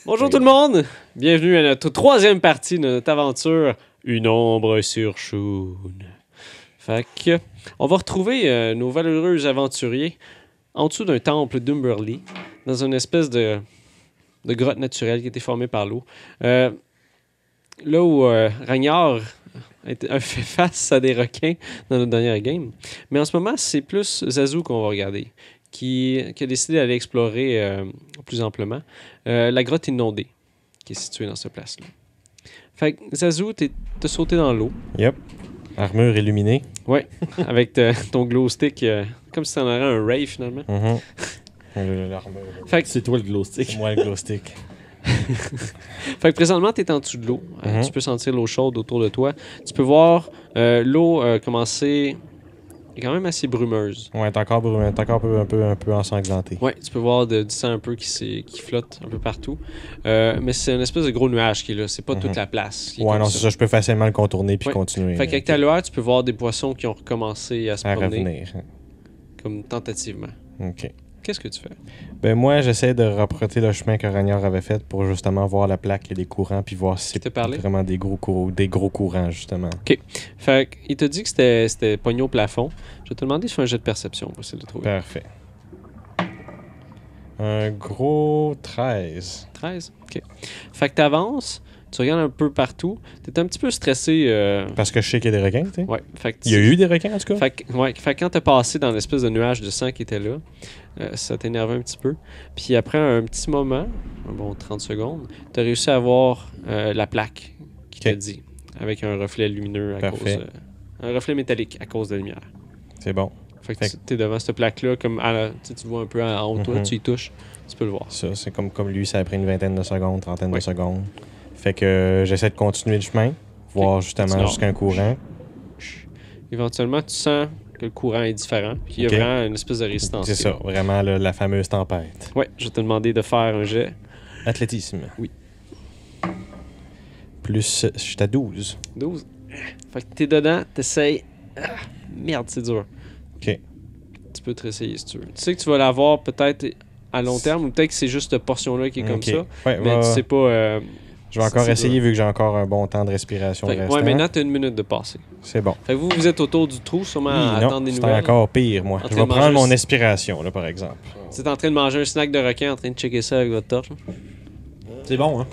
Bonjour tout le monde! Bienvenue à notre troisième partie de notre aventure Une ombre sur Shun. Fait que, on va retrouver nos valeureux aventuriers en dessous d'un temple d'Umberlee, dans une espèce de grotte naturelle qui a été formée par l'eau. Là où Ragnar a fait face à des requins dans notre dernière game. Mais en ce moment, c'est plus Zazu qu'on va regarder, qui a décidé d'aller explorer plus amplement la grotte inondée qui est située dans cette place-là. Fait que Zazu, t'as sauté dans l'eau. Yep. Armure illuminée. Ouais, avec ton glow stick, comme si t'en aurais un ray finalement. L'armure. Fait que, C'est toi le glow stick. C'est moi le glow stick. fait que présentement, t'es en dessous de l'eau. Tu peux sentir l'eau chaude autour de toi. Tu peux voir l'eau commencer... Elle est quand même assez brumeuse. Ouais, t'es encore un peu ensanglanté. Ouais, tu peux voir du sang un peu qui flotte un peu partout. Mais c'est une espèce de gros nuage qui est là. C'est pas toute la place. Ouais, non, c'est ça. Je peux facilement le contourner puis continuer. Fait qu'avec ta lueur, tu peux voir des poissons qui ont recommencé à se promener. Revenir. Comme tentativement. OK. Qu'est-ce que tu fais? Ben moi, j'essaie de reproter le chemin que Ragnar avait fait pour justement voir la plaque et les courants puis voir si c'est vraiment des gros courants, justement. OK. Fait qu'il t'a dit que c'était pogné au plafond. Je vais te demander de faire un jet de perception pour essayer de le trouver. Parfait. Un gros 13. 13? OK. Fait que t'avances, tu regardes un peu partout. T'es un petit peu stressé. Parce que je sais qu'il y a des requins, tu sais. Ouais. Fait que Il y a eu des requins, en tout cas? Fait que quand t'as passé dans l'espèce de nuage de sang qui était là, ça t'énervait un petit peu. Puis après un petit moment, un bon 30 secondes, t'as réussi à voir la plaque qui te dit, avec un reflet lumineux à cause... un reflet métallique à cause de la lumière. C'est bon. Fait que t'es devant cette plaque-là, comme tu vois un peu en haut de toi, tu y touches, tu peux le voir. Ça, c'est comme lui, ça a pris une vingtaine de secondes, trentaine de secondes. Fait que j'essaie de continuer le chemin, voir justement jusqu'à un courant. Éventuellement, tu sens que le courant est différent, puis il y a vraiment une espèce de résistance. C'est ça, vraiment la fameuse tempête. Ouais, je vais te demander de faire un jet. Athlétisme. Oui. Plus, je suis à 12. 12. Fait que t'es dedans, t'essayes. Ah, merde, c'est dur. OK. Tu peux te réessayer si tu veux. Tu sais que tu vas l'avoir peut-être à long terme, ou peut-être que c'est juste cette portion-là qui est comme ça. Ouais, mais tu sais pas... je vais encore essayer vu que j'ai encore un bon temps de respiration restant. Ouais, maintenant, t'as 1 minute de passer. C'est bon. Fait que vous êtes autour du trou, sûrement à attendre des nouvelles. C'est encore pire, moi. Je vais prendre mon inspiration, là, par exemple. Tu es en train de manger un snack de requin, en train de checker ça avec votre torche. C'est bon, hein?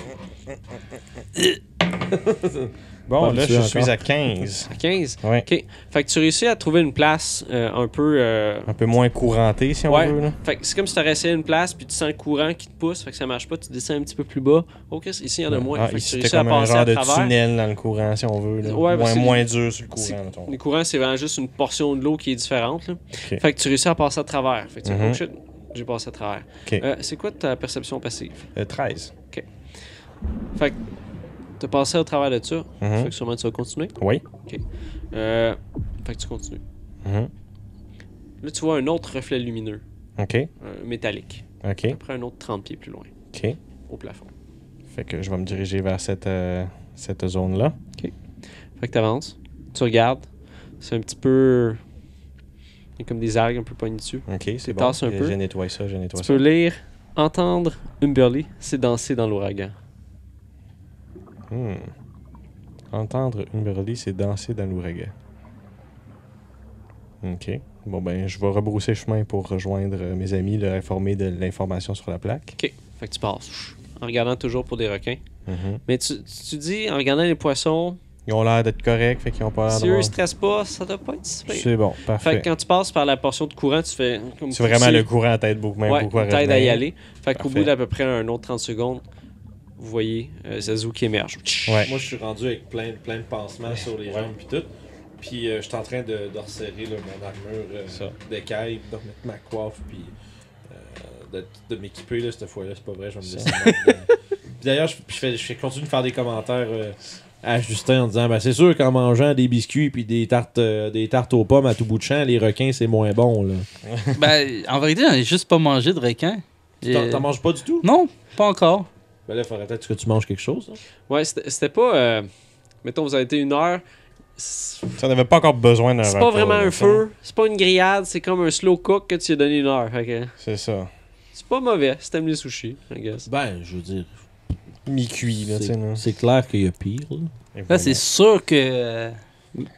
Bon, là, je suis à 15. À 15? Oui. OK. Fait que tu réussis à trouver une place un peu... un peu moins courantée, si on veut. Là. Fait que c'est comme si tu aurais essayé une place, puis tu sens le courant qui te pousse, fait que ça marche pas, tu descends un petit peu plus bas. OK, ici, il y en a moins. Fait que ici, tu réussis comme à passer un genre de travers. tunnel dans le courant, si on veut. Là. Ouais, moins dur sur le courant. Le courant, c'est vraiment juste une portion de l'eau qui est différente. Là. Okay. Fait que tu réussis à passer à travers. Fait que tu dis, oh shit, j'ai passé à travers. Okay. C'est quoi ta perception passive? 13. OK. Fait que t'as passé au travers de ça. Fait que sûrement tu vas continuer. Oui. OK. Fait que tu continues. Là, tu vois un autre reflet lumineux. OK. Métallique. OK. Après un autre 30 pieds plus loin. OK. Au plafond. Fait que je vais me diriger vers cette zone-là. OK. Fait que t'avances. Tu regardes. C'est un petit peu... Il y a comme des algues un peu pognées dessus. OK, c'est bon. Un peu. Je nettoie ça, Tu peux lire « Entendre Umberlee, c'est danser dans l'ouragan ». Entendre Umberlee, c'est danser dans l'ouragan. OK. Bon, ben, je vais rebrousser chemin pour rejoindre mes amis, leur informer de l'information sur la plaque. OK. Fait que tu passes. En regardant toujours pour des requins. Mais tu dis, en regardant les poissons... Ils ont l'air d'être corrects, fait qu'ils ont pas l'air si eux, ils stressent pas, ça doit pas être si pire. C'est bon, parfait. Fait que quand tu passes par la portion de courant, tu fais... C'est vraiment le courant t'aide beaucoup à revenir. T'aide à y aller. Fait qu'au bout d'à peu près un autre 30 secondes, vous voyez Zazu qui émerge. Ouais. Moi, je suis rendu avec plein de pansements sur les jambes puis tout. Puis je suis en train de resserrer là, mon armure d'écaille, de remettre ma coiffe, puis de m'équiper là, cette fois-là. C'est pas vrai, je vais me laisser puis d'ailleurs, je continue de faire des commentaires à Justin en disant c'est sûr qu'en mangeant des biscuits puis des tartes aux pommes à tout bout de champ, les requins, c'est moins bon. Là. En vérité, j'en ai juste pas mangé de requin. T'en manges pas du tout? Non, pas encore. Ben là, il faudrait peut-être que tu manges quelque chose. Hein? Ouais, c'était pas... mettons, vous avez été 1 heure... Ça n'avait pas encore besoin d'un repas. C'est pas vraiment un feu, c'est pas une grillade, c'est comme un slow cook que tu as donné 1 heure. Fait que... C'est ça. C'est pas mauvais si t'aimes les sushis, I guess. Ben, je veux dire... mi-cuit. Là, tu sais, là. C'est clair qu'il y a pire. Là. Et Là, voilà. c'est sûr que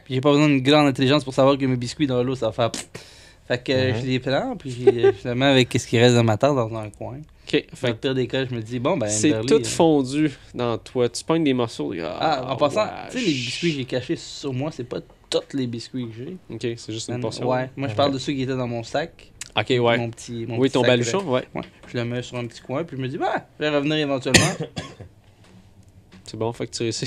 j'ai pas besoin d'une grande intelligence pour savoir que mes biscuits dans l'eau, ça va faire pfff. Fait que je les prends, puis je les mets avec ce qui reste de ma tarte dans un coin. Ok, Fait fait que pire des cas, je me dis, bon, ben. c'est Emberly, tout fondu dans toi. Tu pognes des morceaux. En passant, wesh. tu sais, les biscuits que j'ai cachés sur moi, c'est pas tous les biscuits que j'ai. Ok, c'est juste une portion. Ouais, moi je parle de ceux qui étaient dans mon sac. Ok, ouais. Mon petit Oui, ton sac, baluchon, ouais. Ouais. Je le mets sur un petit coin, puis je me dis, bah, je vais revenir éventuellement. C'est bon, fait que tu réussis.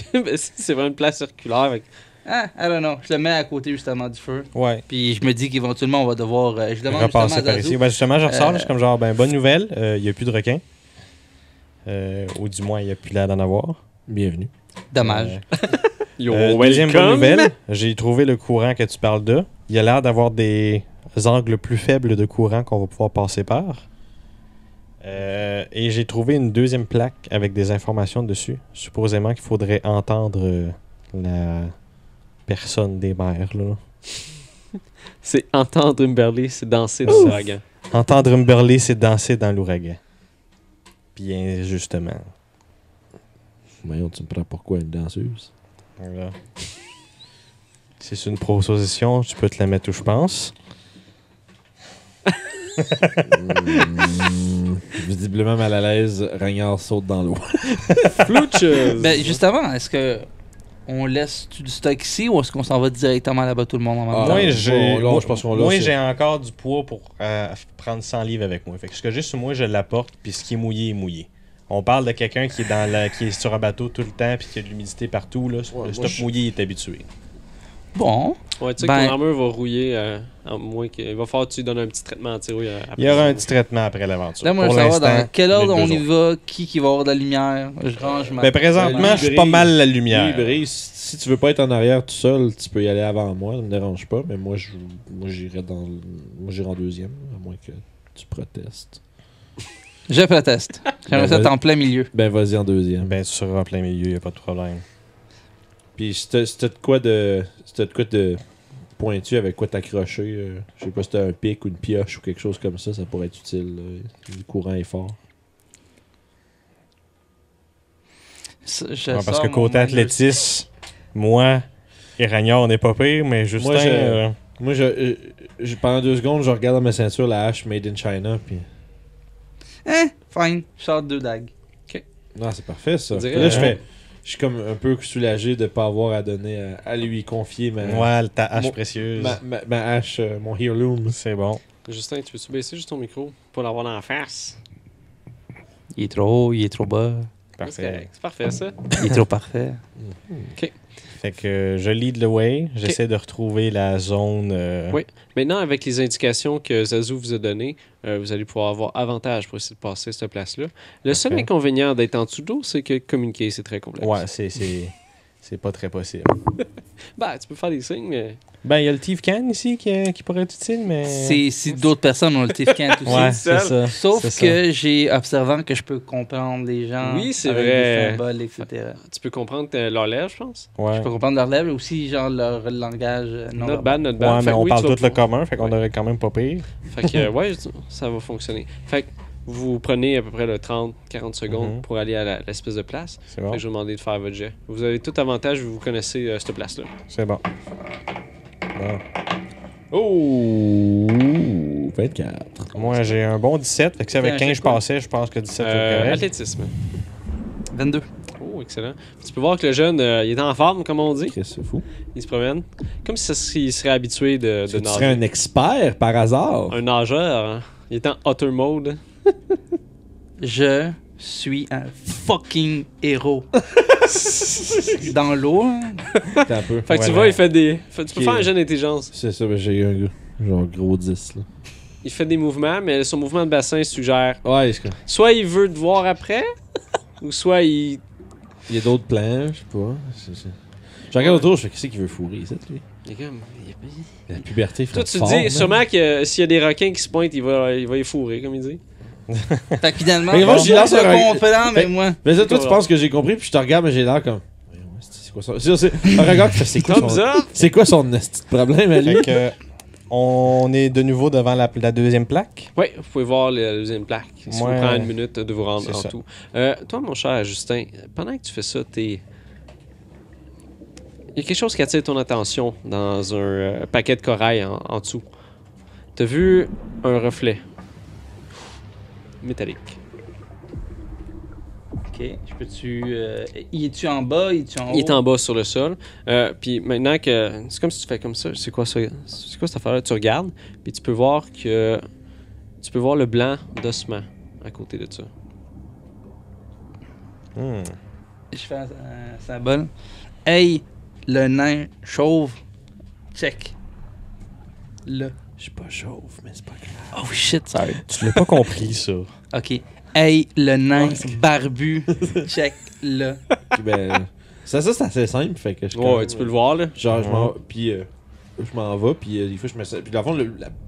C'est vraiment une place circulaire. Avec... I don't know. Je le mets à côté justement du feu. Ouais. Puis je me dis qu'éventuellement, on va devoir. Je demande Repasser justement à par Zazu. ici. Ben, justement, je ressors, là, je suis comme genre, ben, bonne nouvelle, il n'y a plus de requins. Ou du moins, il n'y a plus l'air d'en avoir. Bienvenue. Dommage. Deuxième bonne nouvelle, j'ai trouvé le courant que tu parles de. Il y a l'air d'avoir des angles plus faibles de courant qu'on va pouvoir passer par. Et j'ai trouvé une deuxième plaque avec des informations dessus. Supposément qu'il faudrait entendre la personne des mers, là. C'est entendre Emberly, c'est danser dans l'ouragan. Entendre Humberley, c'est danser dans l'ouragan. Bien justement. Voyons, tu me prends pourquoi une danseuse? Voilà. Si c'est une proposition, tu peux te la mettre où je pense. Visiblement mal à l'aise, Ragnard saute dans l'eau. Flouches! Ben, justement, est-ce que on laisse du stock ici ou est-ce qu'on s'en va directement là-bas tout le monde en même temps? Moi, je pense qu'on l'a, moi c'est- j'ai encore du poids pour prendre 100 livres avec moi. Fait que ce que j'ai sur moi, je l'apporte, puis ce qui est mouillé est mouillé. On parle de quelqu'un qui est qui est sur un bateau tout le temps puis qui a de l'humidité partout. Là. Le stock mouillé il est habitué. Bon. Ouais, tu sais Ben- que ton armure va rouiller, à moins qu'il va falloir que tu donnes un petit traitement anti-rouille. Il y aura un petit traitement après l'aventure. Là, moi, je Pour veux savoir dans l'instant, quel ordre les on deux y autres. va, qui va avoir de la lumière. Je range ma. Ben, présentement, je suis pas mal la lumière. Oui, Brise, si tu veux pas être en arrière tout seul, tu peux y aller avant moi, ça me dérange pas, mais moi j'irai en deuxième, à moins que tu protestes. Je proteste. J'aimerais ça être en plein milieu. Ben vas-y en deuxième. Ben, tu seras en plein milieu, y a pas de problème. Puis c'était de quoi de pointu avec quoi t'accrocher, je sais pas si t'as un pic ou une pioche ou quelque chose comme ça pourrait être utile. Là. Le courant est fort. Je Ouais, parce sors que mon côté Miner- athlétisme, moi et Ragnard, on n'est pas pire, mais Justin. Moi, pendant 2 secondes, je regarde dans ma ceinture la hache Made in China, puis... Fine. Je sors 2 dagues. Non, c'est parfait, ça. On dirait, Là, je suis comme un peu soulagé de pas avoir à donner à lui confier ma ta hache Mon- précieuse. ma hache, mon heirloom. C'est bon. Justin, tu veux-tu baisser juste ton micro pour l'avoir dans la face? Il est trop haut, il est trop bas. C'est Parfait. correct, c'est parfait, ça. Il est trop parfait. Fait que je lead the way. J'essaie de retrouver la zone. Oui. Maintenant, avec les indications que Zazu vous a données, vous allez pouvoir avoir avantage pour essayer de passer cette place-là. Le seul Parfait. inconvénient d'être en dessous d'eau, c'est que communiquer, c'est très complexe. Ouais, c'est pas très possible. Ben, tu peux faire des signes, mais... Ben, il y a le Thief Can ici qui pourrait être utile, mais. C'est si d'autres personnes ont le Thief Can aussi. Ouais, c'est ça. Sauf c'est que j'ai observant que je peux comprendre les gens. Oui, c'est avec vrai. des symboles, etc. Tu peux comprendre leur lèvre, je pense. Ouais. Je peux comprendre leur lèvre aussi, genre leur langage non Notre verbal. bad, notre Ouais, bad. mais Fait que on oui, parle tu vas tout le pouvoir- commun, fait qu'on Ouais. aurait quand même pas pire. Fait que, ouais, ça va fonctionner. Fait que vous prenez à peu près le 30-40 secondes Mhm. pour aller à l'espèce de place. C'est bon. Fait que je vais vous demander de faire votre jet. Vous avez tout avantage, vous connaissez cette place-là. C'est bon. Bon. Oh! 24. Moi, j'ai un bon 17. Fait que si avec Fais un 15 jet je quoi? passais, je pense que 17 c'est correct. Athlétisme. 22. Oh, excellent. Tu peux voir que le jeune, il est en forme, comme on dit. Qu'est-ce que c'est fou? Il se promène. Comme s'il serait habitué de Tu nager. serais un expert par hasard? Un nageur. Hein. Il est en otter mode. Je suis un fucking héros. Dans l'eau. Hein. Attends un peu. Fait que tu Voilà. vois, il fait des... Tu peux Ok. faire un jeu d'intelligence. C'est ça, ben, j'ai eu un genre gros 10 là. Il fait des mouvements, mais son mouvement de bassin suggère... Ouais, est-ce que... Soit il veut te voir après, ou soit il... Il y a d'autres plans, je sais pas. Je regarde autour, je fais qu'est-ce qu'il veut fourrer, ça, lui? Il est comme... La puberté Toi, ferait tu te fort, dis, man. sûrement que s'il y a des requins qui se pointent, il va y fourrer, comme il dit. Fait que finalement, Mais moi, bon, j'y lance je un- comprends, mais moi. Mais ça, toi, tu penses que j'ai compris, puis je te regarde, mais j'ai l'air comme... C'est quoi ça? C'est un regard qui fait, c'est quoi Thumbs son... up! C'est quoi son esti de problème à lui? Fait que On est de nouveau devant la deuxième plaque. Oui, vous pouvez voir la deuxième plaque. Ça vous Ouais. prend une minute de vous rendre C'est en ça. tout. Toi, mon cher Justin, pendant que tu fais ça, il y a quelque chose qui attire ton attention dans un paquet de corail en dessous. T'as vu un reflet métallique. Ok, je peux-tu. Y es-tu en bas? Y es-tu en haut? Il est en bas sur le sol. Puis maintenant que. C'est comme si tu fais comme ça. C'est quoi ça? C'est quoi cette affaire-là? Tu regardes, puis tu peux voir que. Tu peux voir le blanc d'ossement à côté de ça. Hmm. Je fais un symbole. Hey, le nain chauve. Check. Là. Je suis pas chauve, mais c'est pas grave. Oh shit, sorry. Tu l'as pas compris, ça. Ok. Hey, le nain barbu. Check. Là. Puis ben, ça c'est assez simple, fait que je Ouais, tu peux le voir, là. Genre, je m'en vais, puis des fois, je me sers. Puis, dans le fond,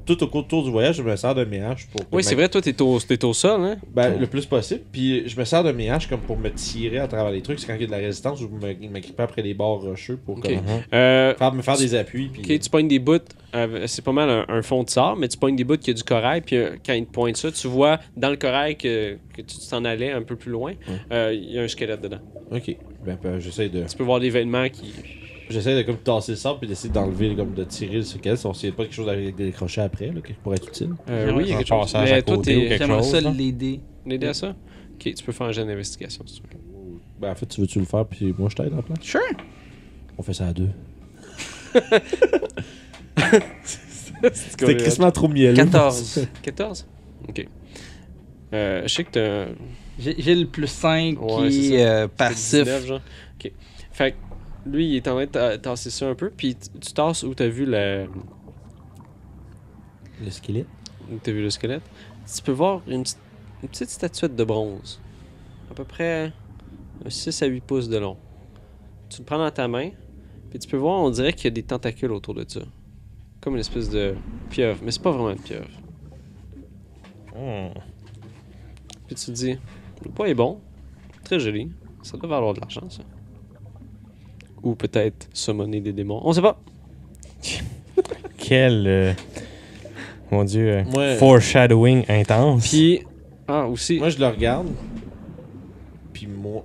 tout au cours du voyage, je me sers de mes haches pour. Oui, c'est vrai, toi, t'es au sol, hein? Ben, le plus possible. Puis, je me sers de mes haches comme pour me tirer à travers les trucs. C'est quand il y a de la résistance ou me gripper après les bords rocheux pour Ok. comme, me faire des appuis. Puis, Ok, tu pognes des bouts, c'est pas mal un fond de sable, mais tu pognes des bouts qui a du corail, puis quand il te pointe ça, tu vois dans le corail que tu t'en allais un peu plus loin, il y a un squelette dedans. Ok. Ben, j'essaie de. Tu peux voir des vêtements qui. J'essaie de comme tasser le sable puis d'essayer d'enlever, comme de tirer le séquel. Si on s'il n'y a pas quelque chose à décrocher après, là, qui pourrait être utile. Oui, il y a Un quelque chose. passage Mais à toi, côté ou t'es. quelque J'aimerais chose, ça là. l'aider. L'aider à ça? Ok, tu peux faire un jeu d'investigation si tu veux. Ben, en fait, tu veux-tu le faire puis moi je t'aide en place? Sure. On fait ça à deux. C'était quasiment trop mielleux. 14. 14? Ok. Je sais que t'as. J'ai le plus 5 Ouais, qui c'est est t'as passif. 19, genre. Ok. Fait que lui, il est en train de tasser ça un peu, puis tu tasses où t'as vu le. Le squelette. Où t'as vu le squelette. Tu peux voir une petite statuette de bronze. À peu près 6 à 8 pouces de long. Tu le prends dans ta main, puis tu peux voir, on dirait qu'il y a des tentacules autour de ça. Comme une espèce de pieuvre, mais c'est pas vraiment une pieuvre. Hmm. Puis tu te dis, le poids est bon, très joli, ça doit valoir de l'argent, ça. Ou peut-être summoner des démons, on sait pas. Quel. Mon Dieu. Ouais. Foreshadowing intense. Puis, aussi, Moi, je le regarde. Puis moi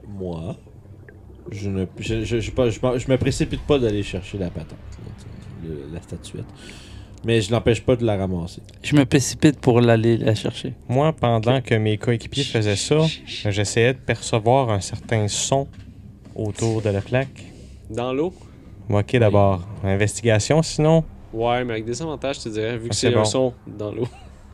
je me précipite pas d'aller chercher la patente, là, la statuette. Mais je l'empêche pas de la ramasser. Je me précipite pour l'aller la chercher. Moi, pendant que mes coéquipiers faisaient ça, j'essayais de percevoir un certain son autour de la plaque. dans l'eau. Ok, d'abord. Investigation, sinon. Ouais, mais avec des avantages, je te dirais, vu que c'est c'est un bon. son dans l'eau.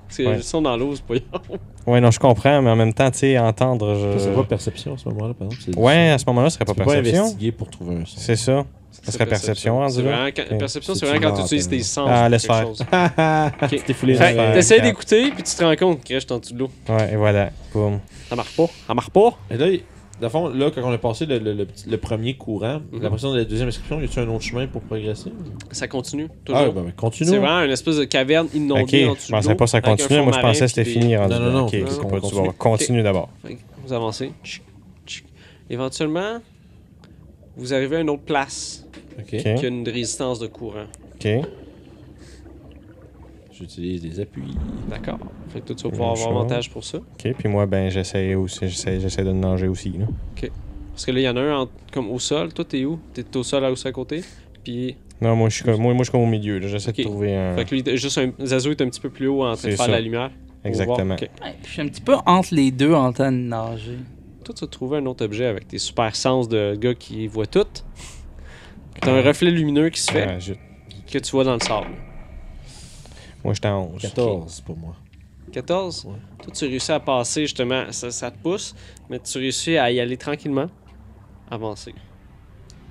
C'est Ouais. le son dans l'eau, c'est pas grave. Ouais, non, je comprends, mais en même temps, tu sais, entendre. C'est pas perception à ce moment-là, par exemple. Ouais, à ce moment-là, ce serait pas Tu peux pas perception. investiguer pour trouver un son. C'est ça. Ça serait perception, rendu C'est là. vraiment Ok. Perception, c'est C'est vraiment quand tu une utilises tes antenne. sens. Ah, pour laisse quelque faire. chose. Tu t'es foulé Fait dans que le- t'essayes d'écouter, puis tu te rends compte que je suis en dessous de l'eau. Ouais, et voilà. Boum. Ça marche pas. Ça marche pas. Et là, dans le fond, là, quand on a passé le premier courant, la pression de la deuxième inscription, y a-tu un autre chemin pour progresser? Ça continue, Ah, toujours. ben, continue. C'est vraiment une espèce de caverne Ok, inondée en je dessous de pensais l'eau. pas que ça avec un continuait. fond Moi, je pensais marin que c'était puis fini. rendu Non, là. non, Ok, non, c'est on pas- tu continue. vas continuer d'abord. Fait que vous avancez. Tchic, tchic. Éventuellement, vous arrivez à une autre place Ok. qui a une résistance de courant. Ok. J'utilise des appuis. D'accord. Fait que toi, tu vas pouvoir avoir Chaud. avantage pour ça. Ok, puis moi, ben, j'essaie de le nager aussi. Là. Parce que là, il y en a un comme au sol. Toi, t'es où? T'es au sol, là, aussi à côté. Puis, Non, moi, je suis comme au milieu. là. J'essaie Ok. de trouver un. fait que lui, Zazu est un petit peu plus haut en train de C'est faire ça. la lumière. Pour Exactement. voir. Ok. Ouais, je suis un petit peu entre les deux en train de nager. Toi, tu as trouvé un autre objet avec tes super sens de gars qui voit tout. T'as un reflet lumineux qui se fait, Ah, que tu vois dans le sable. Moi, j'étais à 11. 14 pour moi. 14? Ouais. Toi, tu réussis à passer, justement, ça te pousse, mais tu réussis à y aller tranquillement, avancer.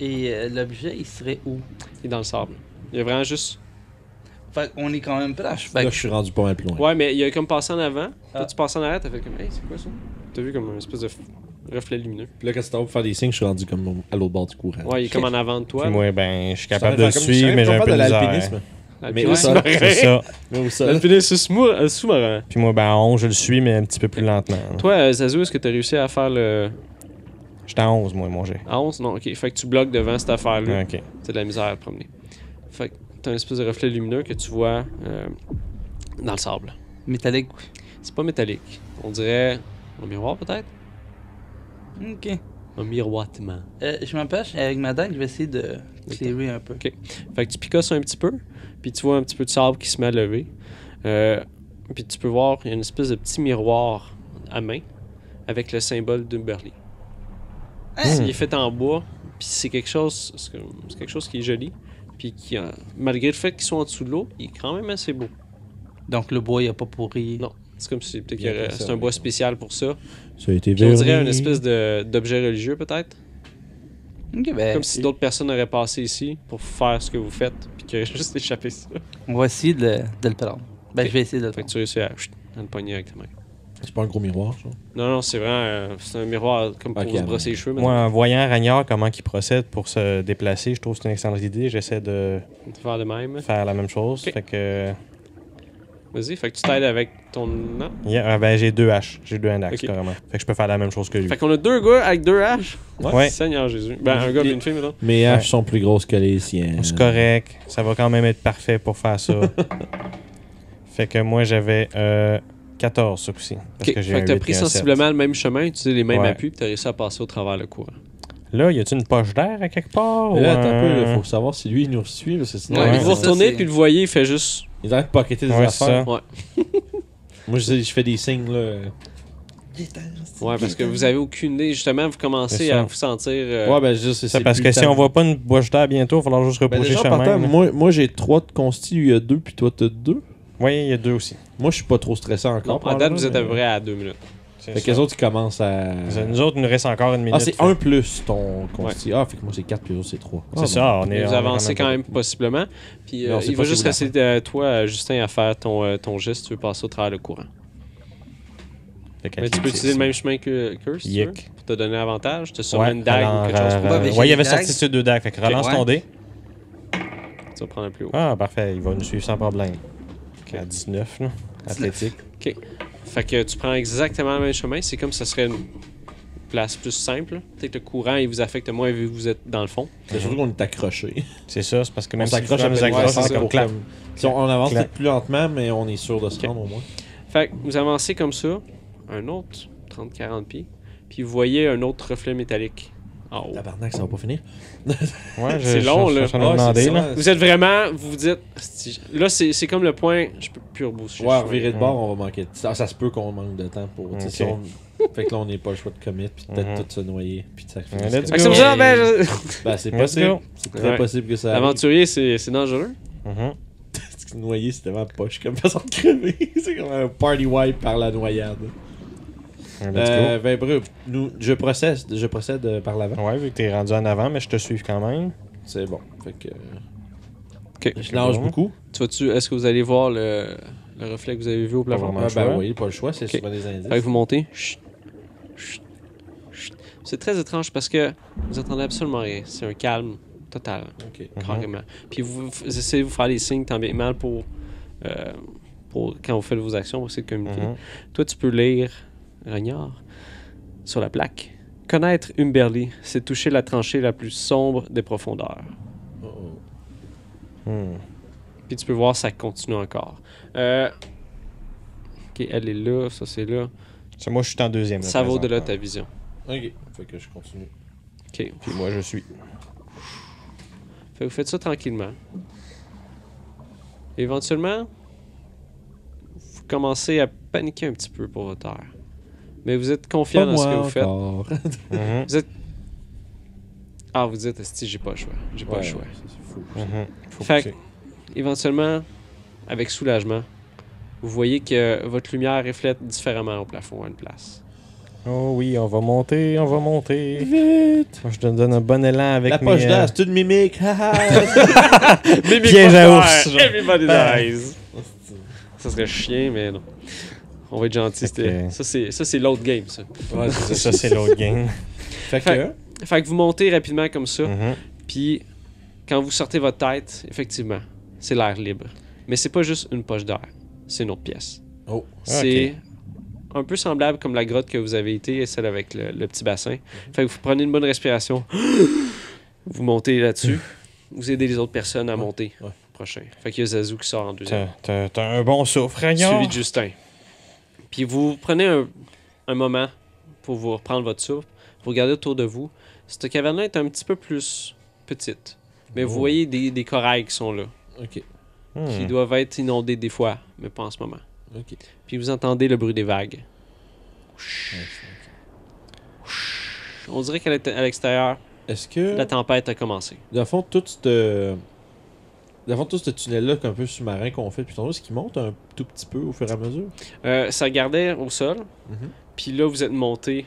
Et l'objet, il serait où? Il est dans le sable. Il y a vraiment juste... Fait qu'on est quand même proche. Fait Là, que je suis rendu pas mal plus loin. Ouais, mais il a comme passé en avant. Toi, Ah. tu passes en arrière, t'as fait comme, hey, c'est quoi ça? T'as vu comme une espèce de reflet lumineux. Puis là, quand c'était pour faire des signes, je suis rendu comme à l'autre bord du courant. Ouais, il est comme en avant de toi. Puis là. moi, ben, je suis Je capable de le suis en train suivre, mais j'ai un faire peu de misère. l'alpinisme. Mais au L'alpinisme sol. marin. C'est ça. Mais au sol. L'alpinisme sous-marin. Puis moi, ben, à 11, je le suis, mais un petit peu plus lentement. là. Toi, Zazu, est-ce que tu as réussi à faire le... J'étais à 11, moi, mon jet. À 11? Non, ok. Fait que tu bloques devant cette affaire-là. Ok. C'est de la misère à le promener. Fait que t'as un espèce de reflet lumineux que tu vois dans le sable. Métallique. C'est pas métallique. On dirait un miroir peut-être? Ok. Un miroitement. Je m'empêche, avec ma dague, je vais essayer de clairer un peu. Ok. Fait que tu picosses un petit peu, puis tu vois un petit peu de sable qui se met à lever. Puis tu peux voir, il y a une espèce de petit miroir à main avec le symbole d'Umberly. Il est fait en bois, puis c'est quelque chose qui est joli, puis qui, malgré le fait qu'ils sont en dessous de l'eau, il est quand même assez beau. Donc le bois, il a pas pourri. Non, c'est comme si peut-être Bien c'est un bois spécial pour ça. Ça a été Puis on dirait verni. une espèce d'objet religieux peut-être. Ok, ben, Comme si d'autres personnes auraient passé ici pour faire ce que vous faites, puis qu'ils auraient juste échappé ça. on va essayer de le prendre. Ben, Ok. je vais essayer de le Fait que prendre. tu réussis à le pogner avec ta main. C'est pas un gros miroir, ça. Non, c'est vraiment c'est un miroir comme pour Ok, se brosser les cheveux. Moi, en voyant Ragnard, comment il procède pour se déplacer, je trouve que c'est une excellente idée. J'essaie de Faire de même. faire la même chose. Ok. Fait que. Vas-y, fait que tu t'aides avec ton... Non? Ben, j'ai 2 haches. J'ai 2 index, Ok. carrément. Fait que je peux faire la même chose que lui. Fait qu'on a 2 gars avec 2 haches. Ouais. Seigneur Jésus. Ben, un gars et une fille, maintenant. Mes haches sont plus grosses que les siennes. C'est correct. Ça va quand même être parfait pour faire ça. Fait que moi, j'avais 14 ce coup-ci. Parce Ok, que j'ai fait un que t'as 8 pris et un 7. sensiblement le même chemin, utilisé les mêmes Ouais. appuis, puis t'as réussi à passer au travers le courant. Là, y a-tu une poche d'air à quelque part? Mais là, ou attends un peu, un- il faut savoir si lui, il nous suit, parce que sinon... Ouais, Ouais, vous vous c'est ça, retournez, c'est- puis le voyez, il fait juste... Ils arrêtent de pocketer des Ouais, affaires. Ouais. Moi, je fais des signes, là. Ouais, parce que vous avez aucune idée. Justement, vous C'est commencez ça. à vous sentir... Ouais, ben, juste, C'est ça, parce que si on voit pas une poche d'air bientôt, il va falloir juste Ben, reposer déjà, en chemin. partant, là. moi j'ai 3 de consti, lui, il y a 2, puis toi, t'as 2. Oui, il y a 2 aussi. Moi, je suis pas trop stressé Non, encore. à date, vous êtes à mais- peu près à 2 minutes. C'est Fait ça. que les autres, ils commencent à... Nous autres, il nous reste encore une minute. Ah, c'est fait- 1 plus ton consti. Ah, fait que moi, c'est 4, puis les autres, c'est 3. C'est ça, on est. Vous on est avancez quand pas- même possiblement. Puis Mais on sait il pas va si juste vous rester toi, Justin, à faire ton geste si tu veux passer au travers le courant. Fait qu'à Mais tu qui peux c'est utiliser ça? le même chemin que si tu veux, Yick. pour te donner avantage. Tu as sûrement Ouais, une dague ou quelque chose. Ouais, mais j'ai ouais, il y une avait dague. sorti sur 2 dagues. Fait que relance Ouais. ton dé. Tu vas prendre un plus haut. Ah, parfait. Il va nous suivre sans problème. Ok, à 19, là. Athlétique. Fait que tu prends exactement le même chemin. C'est comme si ça serait une place plus simple. Peut-être que le courant il vous affecte moins vu que vous êtes dans le fond. C'est surtout qu'on est accroché. C'est ça, c'est parce que On même si s'accroche le courant nous après accroche, ouais, c'est c'est comme pour clap. comme- Si on avance Clap. peut-être plus lentement, mais on est sûr de se rendre au moins. Fait que vous avancez comme ça, un autre 30-40 pieds, puis vous voyez un autre reflet métallique en haut. Tabarnak, ça va pas finir. Ouais, C'est long, là. Je suis en train de Ah, demander, c'est là. ça. Vous êtes vraiment, vous vous dites, là c'est comme le point, je peux plus reboucher. Ouais, revirer de bord, on va manquer de temps. Ça se peut qu'on manque de temps pour. tu sais, Ok. si on- Fait que là, on n'est pas le choix de commit, puis peut-être Mhm. tout se noyer, puis de sacrifier. Let's Fait que c'est pour ça, ben, Ben, c'est Let's possible. go. C'est très Ouais. possible que ça arrive. l'aventurier c'est dangereux. Mhm. Noyer, c'est tellement poche comme façon de crever. C'est comme un party wipe par la noyade. Let's go. Ben, bref, je procède par l'avant. Ouais, vu que t'es rendu en avant, mais je te suis quand même. C'est bon. Fait que. Ok. Je nage bon. beaucoup. Est-ce que vous allez voir le reflet que vous avez vu au plafond? vraiment. Ah, le ben choix. oui, pas le choix, c'est Ok. souvent des indices. Fait que vous montez. Chut. Chut. Chut. C'est très étrange parce que vous entendez absolument rien. C'est un calme total, Ok. carrément. Puis vous essayez de vous faire les signes tant bien que mal pour quand vous faites vos actions, pour essayer de communiquer. Mhm. Toi, tu peux lire, Ragnard, sur la plaque. Connaître Umberly, c'est toucher la tranchée la plus sombre des profondeurs. Oh, oh. Hmm. Puis tu peux voir, ça continue encore. Ok, elle est là, ça c'est là. Ça, moi, je suis en deuxième. là, Ça va présentement. au-delà de ta vision. Ok. Fait que je continue. Ok. Puis moi, je suis. Fait que vous faites ça tranquillement. Éventuellement, vous commencez à paniquer un petit peu pour votre heure. Mais vous êtes confiant dans ce que vous faites. Mhm. Vous êtes... Ah, vous dites, esti, j'ai pas le choix. J'ai pas le choix. C'est fou. Mhm. Faut Fait pousser. Éventuellement, avec soulagement, vous voyez que votre lumière reflète différemment au plafond à une place. Oh oui, on va monter, on va monter. Vite! Moi, je te donne un bon élan avec La mes... poche d'air, c'est une mimique. Haha! Piège à ours. Everybody Ben. dies. Ça serait chien, mais non. On va être gentil. Ok. Ça, c'est l'autre game, ça. Ouais, C'est ça, c'est l'autre game. Fait que. Fait que vous montez rapidement comme ça, Mhm. puis quand vous sortez votre tête, effectivement, c'est l'air libre. Mais c'est pas juste une poche d'air, c'est une autre pièce. Oh. C'est un peu semblable comme la grotte que vous avez été, et celle avec le petit bassin. Fait que vous prenez une bonne respiration, vous montez là-dessus, vous aidez les autres personnes à monter. Ouais. prochain. Fait qu'il y a Zazu qui sort en deuxième. T'as un bon souffle, Ragnar. Suivi de Justin. Puis vous prenez un moment pour vous reprendre votre souffle. Vous regardez autour de vous. Cette caverne-là est un petit peu plus petite. Mais vous voyez des corails qui sont là. Ok. Qui doivent être inondés des fois, mais pas en ce moment. Ok. Puis vous entendez le bruit des vagues. On dirait qu'à l'extérieur, Est-ce que. la tempête a commencé. Dans le fond, tout ce tunnel-là, un peu sous-marin qu'on fait depuis tantôt, est-ce qu'il monte un tout petit peu au fur et à mesure? Ça gardait au sol. Mhm. Puis là, vous êtes monté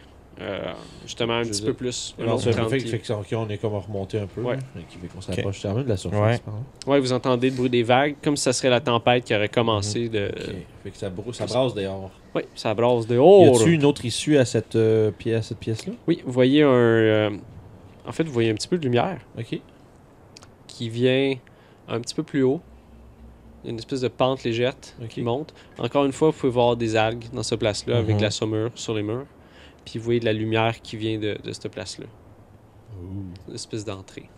justement un petit peu plus. Un autre 30 pieds. Fait qu'on est comme remonté un peu. Ouais. Là. Fait qu'on s'approche quand même de la surface. Ouais. Pardon. Ouais, vous entendez le bruit des vagues, comme si ça serait la tempête qui aurait commencé de... Ok. Fait que ça brasse dehors. Oui, ça brasse Y dehors. a-tu une autre issue à cette pièce-là? Oui, vous voyez en fait, vous voyez un petit peu de lumière Ok. qui vient un petit peu plus haut. Il y a une espèce de pente légère Ok. qui monte. Encore une fois, vous pouvez voir des algues dans cette place-là avec Mhm. de la saumure sur les murs. Puis vous voyez de la lumière qui vient de cette place-là. Une espèce d'entrée.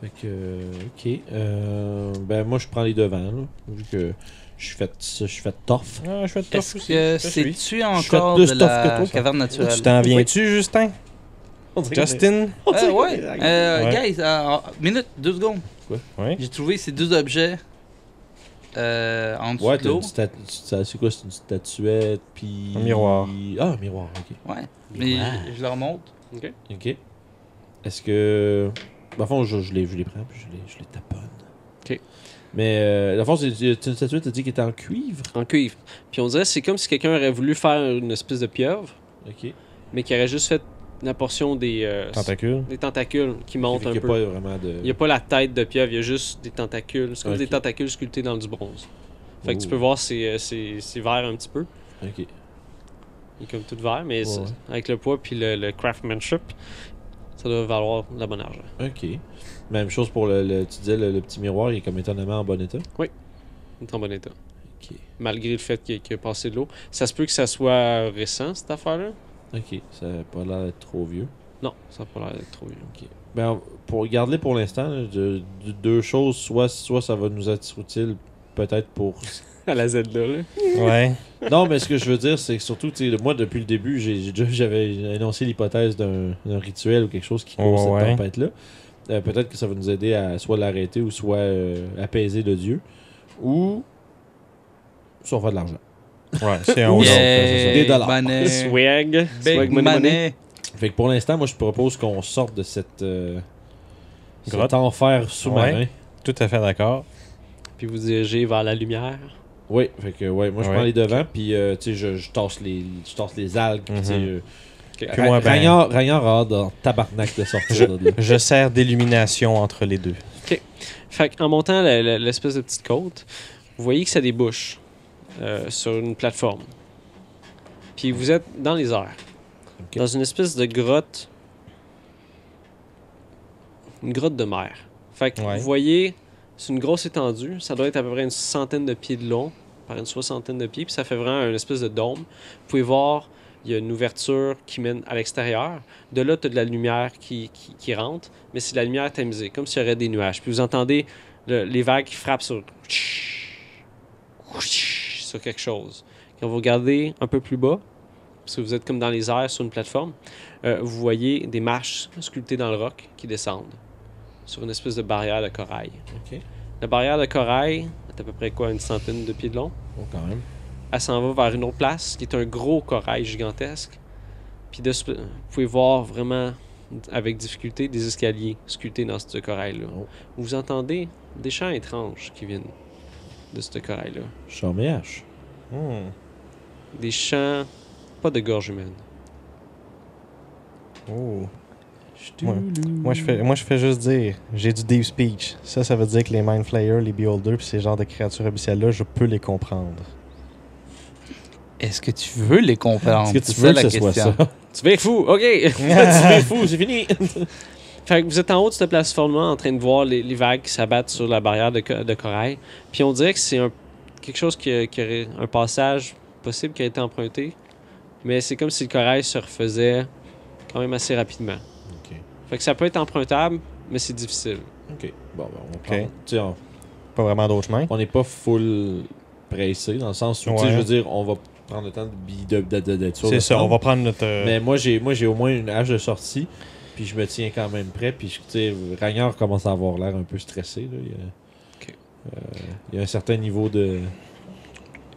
Fait que. Ok. Ben, moi, je prends les devants, là. Vu que je suis fait tough. Ah, je fais de Est-ce tough que aussi. Je suis. c'est-tu encore plus de tough la que toi, ça. caverne naturelle? Tu t'en viens-tu, Justin? Justin? Ouais. Ouais. Guys, minute, 2 secondes. Oui. J'ai trouvé ces 2 objets en dessous Ouais, de t'as l'eau. une c'est quoi? C'est une statuette, puis. Un miroir. Ah, un miroir, ok. Ouais. Mais je leur montre. Ok. Est-ce que. Dans le fond, je les prends, puis je les taponne. Ok. Mais, dans le fond, c'est une statuette, t'as dit qu'elle était en cuivre? En cuivre. Puis on dirait que c'est comme si quelqu'un aurait voulu faire une espèce de pieuvre, Ok. mais qui aurait juste fait la portion des Tentacule. tentacules qui montent Fait un qu'il y peu. a pas vraiment de. Il n'y a pas la tête de pieuvre, il y a juste des tentacules. C'est comme Ok. des tentacules sculptés dans du bronze. Fait que tu Ouh. peux voir, c'est vert un petit peu. Ok. Il est comme tout vert, mais Ouais. avec le poids puis le craftsmanship, ça doit valoir de la bonne argent. Ok. Même chose pour tu disais le petit miroir, il est comme étonnamment en bon état. Il est en bon état. Ok. Malgré le fait qu'il a passé de l'eau. Ça se peut que ça soit récent, cette affaire-là? Ok. Ça n'a pas l'air d'être trop vieux. Non, ça n'a pas l'air d'être trop vieux. Ok. Ben, pour garder pour l'instant, là, deux choses. Soit ça va nous être utile, peut-être pour. À la Z-là, là. Ouais. Non, mais ce que je veux dire, c'est que surtout, tu sais, moi, depuis le début, j'avais énoncé l'hypothèse d'un rituel ou quelque chose qui cause Ouais. cette tempête-là. Peut-être que ça va nous aider à soit l'arrêter ou soit apaiser le dieu. Ou. Soit on va de l'argent. Ouais, c'est un Ou ou Yeah. l'autre, c'est ça. Des dollars. Money. Swag. Big Swag money. Fait que pour l'instant, moi, je propose qu'on sorte de cet Grotte. enfer sous-marin. Ouais. Tout à fait d'accord. Puis vous dirigez vers la lumière. Oui, fait que ouais, moi je Ouais. prends les devants, puis tu sais, je tasse les algues, puis tu sais, Puis moi, ben- Ragnar a hâte de tabarnak de sortir de là. Je sers d'illumination entre les deux. Fait qu'en montant l'espèce de petite côte, vous voyez que ça débouche sur une plateforme. Puis vous êtes dans les airs. Ok. Dans une espèce de grotte. Une grotte de mer. Fait que Ouais. vous voyez, c'est une grosse étendue. Ça doit être à peu près une centaine de pieds de long, par une soixantaine de pieds. Puis ça fait vraiment une espèce de dôme. Vous pouvez voir, il y a une ouverture qui mène à l'extérieur. De là, tu as de la lumière qui rentre, mais c'est de la lumière tamisée, comme s'il y aurait des nuages. Puis vous entendez les vagues qui frappent sur quelque chose. Quand vous regardez un peu plus bas, parce que vous êtes comme dans les airs sur une plateforme, vous voyez des marches sculptées dans le roc qui descendent sur une espèce de barrière de corail. Ok. La barrière de corail est à peu près quoi, une centaine de pieds de long. Bon, quand même. Elle s'en va vers une autre place qui est un gros corail gigantesque. Puis vous pouvez voir vraiment avec difficulté des escaliers sculptés dans ce corail-là. Oh. Vous entendez des chants étranges qui viennent de ce corail-là. Je sors mes haches. Des chants pas de gorge humaine. Oh. Ouais. Moi, je fais juste dire, j'ai du deep speech. Ça veut dire que les Mind Flayers, les Beholders, puis ces genres de créatures abyssales-là, je peux les comprendre. Est-ce que tu veux les comprendre? Est-ce que tu C'est veux ça, que la ce soit question. ça? Tu vas fou, ok! Tu es fou, c'est fini! Fait que vous êtes en haut de cette plateforme-là en train de voir les vagues qui s'abattent sur la barrière de corail. Puis on dirait que c'est quelque chose qui aurait un passage possible qui a été emprunté. Mais c'est comme si le corail se refaisait quand même assez rapidement. Ok. Fait que ça peut être empruntable, mais c'est difficile. Ok. Bon, ben, on prend. Ok. Tu sais, Pas vraiment d'autre chemin. on n'est pas full pressé, dans le sens où, tu sais, Ouais. je veux dire, on va prendre le temps d'être sûr. C'est de ça, prendre. on va prendre notre. Mais moi, j'ai au moins une hache de sortie, puis je me tiens quand même prêt. Puis, tu sais, Ragnar commence à avoir l'air un peu stressé. Là. Ok. Il y a un certain niveau de.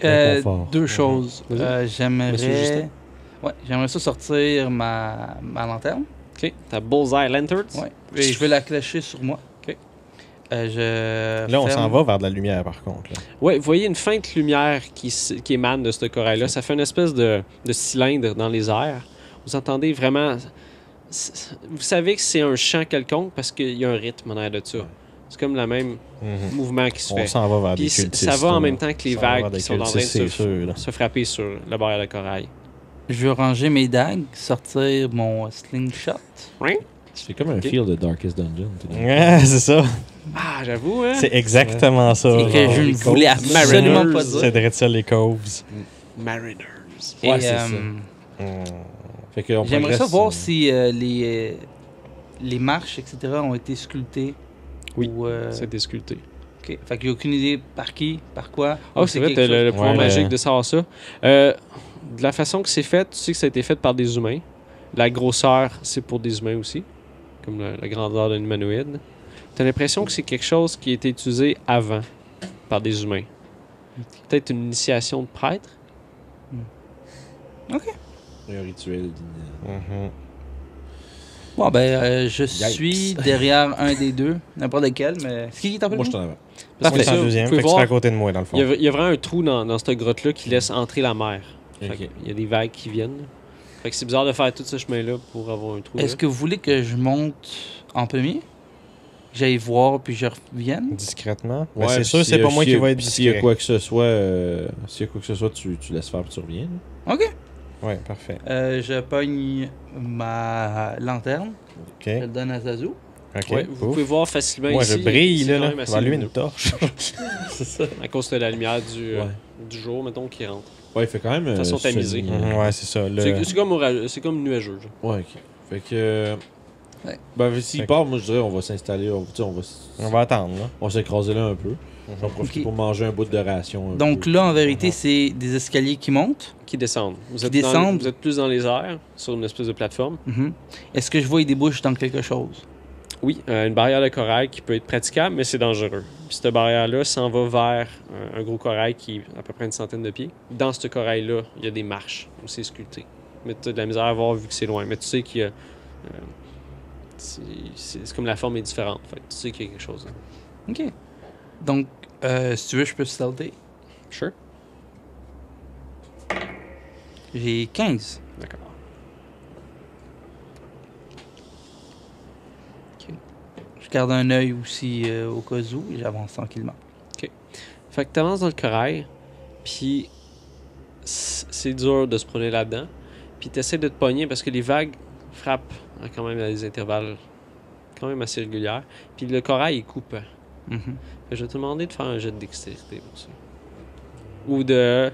Inconfort. Deux choses. Vas-y. Monsieur J'aimerais. Justin. Ouais, j'aimerais ça sortir ma lanterne. Ok, ta Bullseye Lanterns. Ouais. Et je vais la clasher sur moi. Ok. Là, on s'en va vers de la lumière, par contre. Là. Ouais, vous voyez une feinte lumière qui émane de ce corail-là. Ça fait une espèce de cylindre dans les airs. Vous entendez vraiment. Vous savez que c'est un chant quelconque parce qu'il y a un rythme en arrière de ça. C'est comme le même Mhm. mouvement qui se On fait. s'en va vers Puis des cultistes. ça va en là. même temps que les Ça va vers vagues des qui sont en train de cultistes, c'est sûr, là. se frapper sur le barrière de corail. Je veux ranger mes dagues, sortir mon slingshot. C'est comme un Ok. feel de Darkest Dungeon. tu sais. Ouais, c'est ça. Ah, j'avoue, hein? C'est exactement ça. Et que je ne voulais absolument pas Mariners. dire. C'est de ça, les coves. Mariners. Et, Ouais, c'est ça. Hmm. Fait que on j'aimerais ça progresse, voir si les marches, etc., ont été sculptées. Oui, Ou, C'est desculpté. ok. Fait qu'il n'y a aucune idée par qui, par quoi. Ah, ou c'est vrai, quelque t'as le chose. pouvoir Ouais, magique de savoir ça. De la façon que c'est fait, tu sais que ça a été fait par des humains. La grosseur, c'est pour des humains aussi, comme la grandeur d'un humanoïde. T'as l'impression que c'est quelque chose qui a été utilisé avant par des humains. Peut-être une initiation de prêtre. Un rituel. Mhm. Bon, ben, je suis derrière un des deux, n'importe lequel, mais. C'est qui est en Moi, je suis en avant. Parce Moi, que c'est en ça, deuxième. vous Fait pouvez que tu seras à voir, côté de moi, dans le fond. il y a vraiment un trou dans cette grotte-là qui laisse entrer la mer. Fait Ok. que il y a des vagues qui viennent. Fait que c'est bizarre de faire tout ce chemin-là pour avoir un trou. Est-ce que vous voulez que je monte en premier? J'aille voir puis je revienne? Discrètement. Ouais, Mais c'est sûr, puis c'est pas moi qui va être S'il y a discret. quoi que ce soit, tu laisses faire et tu reviens. Ok. Ouais, parfait. Je pogne ma lanterne. Ok. Je le donne à Zazu. Ok. Ouais, vous Ouf. pouvez voir facilement Moi, ici. je brille, c'est là. quand là. même On assez va allumer lumineux. une torche. C'est ça. À cause de la lumière Ouais. du jour, mettons, qui rentre. Ouais, il fait quand même. façon tamisée. Mhm, ouais, c'est ça. C'est comme nuageux. Genre. Ouais, ok. Fait que. Ouais. Ben, s'il Fait- part, moi, je dirais, on va s'installer. On va attendre, là. On va s'écraser là un peu. On va profiter Ok. pour manger un bout de ration. un Donc peu. là, en vérité, c'est des escaliers qui montent. Qui descendent. Vous Qui êtes, descendent. vous êtes plus dans les airs, sur une espèce de plateforme. Mhm. Est-ce que je vois des débouchent dans quelque chose? Oui, une barrière de corail qui peut être praticable, mais c'est dangereux. Puis cette barrière-là s'en va vers un gros corail qui est à peu près une centaine de pieds. Dans ce corail-là, il y a des marches où c'est sculpté. Mais tu as de la misère à voir vu que c'est loin. Mais tu sais qu'il y a... c'est comme la forme est différente. Fait que tu sais qu'il y a quelque chose. Là. Ok. Donc, si tu veux, je peux stealther. Sure. J'ai 15. D'accord. Je garde un œil aussi au cas où et j'avance tranquillement. Fait que tu avances dans le corail, puis c'est dur de se promener là-dedans. Puis tu essaies de te pogner parce que les vagues frappent quand même à des intervalles quand même assez réguliers. Puis le corail est coupant. Mhm. Fait que je vais te demander de faire un jet de dextérité pour ça. Ou de...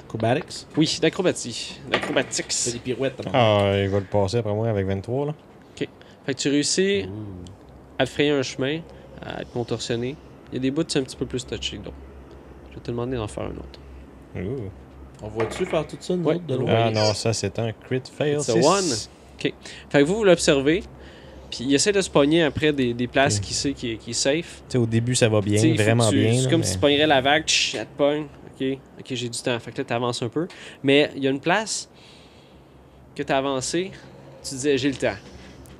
Acrobatics. Oui, d'acrobatie. D'acrobatics. C'est des pirouettes. Ah, il va le passer après moi avec 23, là. Fait que tu réussis à te frayer un chemin, à te contorsionner. Il y a des bouts c'est un petit peu plus touché que d'autres. Je vais te demander d'en faire un autre. Ouh. On va-tu faire tout ça, nous Ouais. autres, de l'eau? Ah non, ça, c'est un crit fail. It's a Six. one. Fait que vous l'observez, puis il essaie de se pogner après des places qu'il sait qui est safe. Tu sais, au début, ça va bien, T'sais, il faut vraiment que tu- bien. C'est là, comme mais- si tu pognerais la vague, tch, elle te pogne. Ok, j'ai du temps. Fait que là, t'avances un peu. Mais il y a une place que t'as avancé, tu disais j'ai le temps,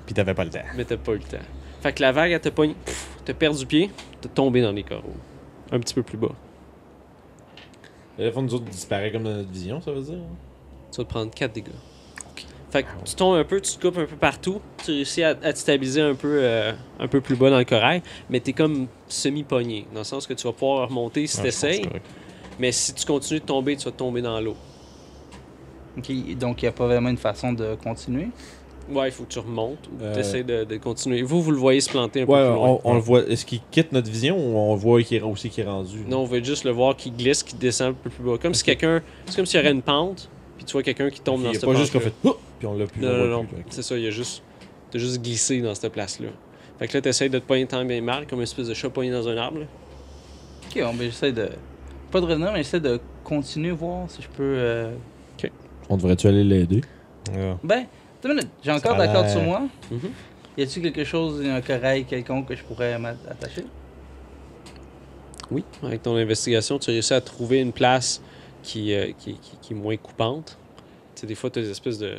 Puis t'avais pas le temps. mais t'as pas eu le temps. Fait que la vague, elle te pogne, t'as perdu pied, t'as tombé dans les coraux. Un petit peu plus bas. Le fond, nous autres, disparaît comme dans notre vision, ça veut dire? Tu vas te prendre 4 dégâts. Fait que tu tombes un peu, tu te coupes un peu partout, tu réussis à te stabiliser un peu plus bas dans le corail, mais t'es comme semi-pogné, dans le sens que tu vas pouvoir remonter si Ah, t'essayes, je pense que c'est correct. mais si tu continues de tomber, tu vas tomber dans l'eau. Ok, donc il n'y a pas vraiment une façon de continuer. Ouais, il faut que tu remontes ou Euh. tu essaies de continuer. Vous le voyez se planter un Ouais, peu plus loin. on le voit. Est-ce qu'il quitte notre vision ou on voit qu'il est aussi qu'il est rendu? Non, on veut juste le voir qui glisse, qui descend un peu plus bas. Comme si quelqu'un... C'est comme s'il y aurait une pente, puis tu vois quelqu'un qui tombe Il dans n'y a cette pas pente. juste qu'on fait. Oh! Puis on l'a plus. Non, on non, voit non. plus, là. C'est ça, il y a juste... T'as juste glissé dans cette place-là. Fait que là, t'essayes de te pogner tant bien mal, comme une espèce de chat pogné dans un arbre. Là. Ok, bon, ben j'essaie de. Pas de revenir, mais j'essaie de continuer, voir si je peux. On devrait-tu aller l'aider? Ouais. Ben, attends une minute, j'ai encore Ça de a la corde l'air- sur moi. Mhm. Y a-t-il quelque chose, un corail quelconque que je pourrais m'attacher? Oui, avec ton investigation, tu réussis à trouver une place qui est moins coupante. Tu sais, des fois, tu as des espèces de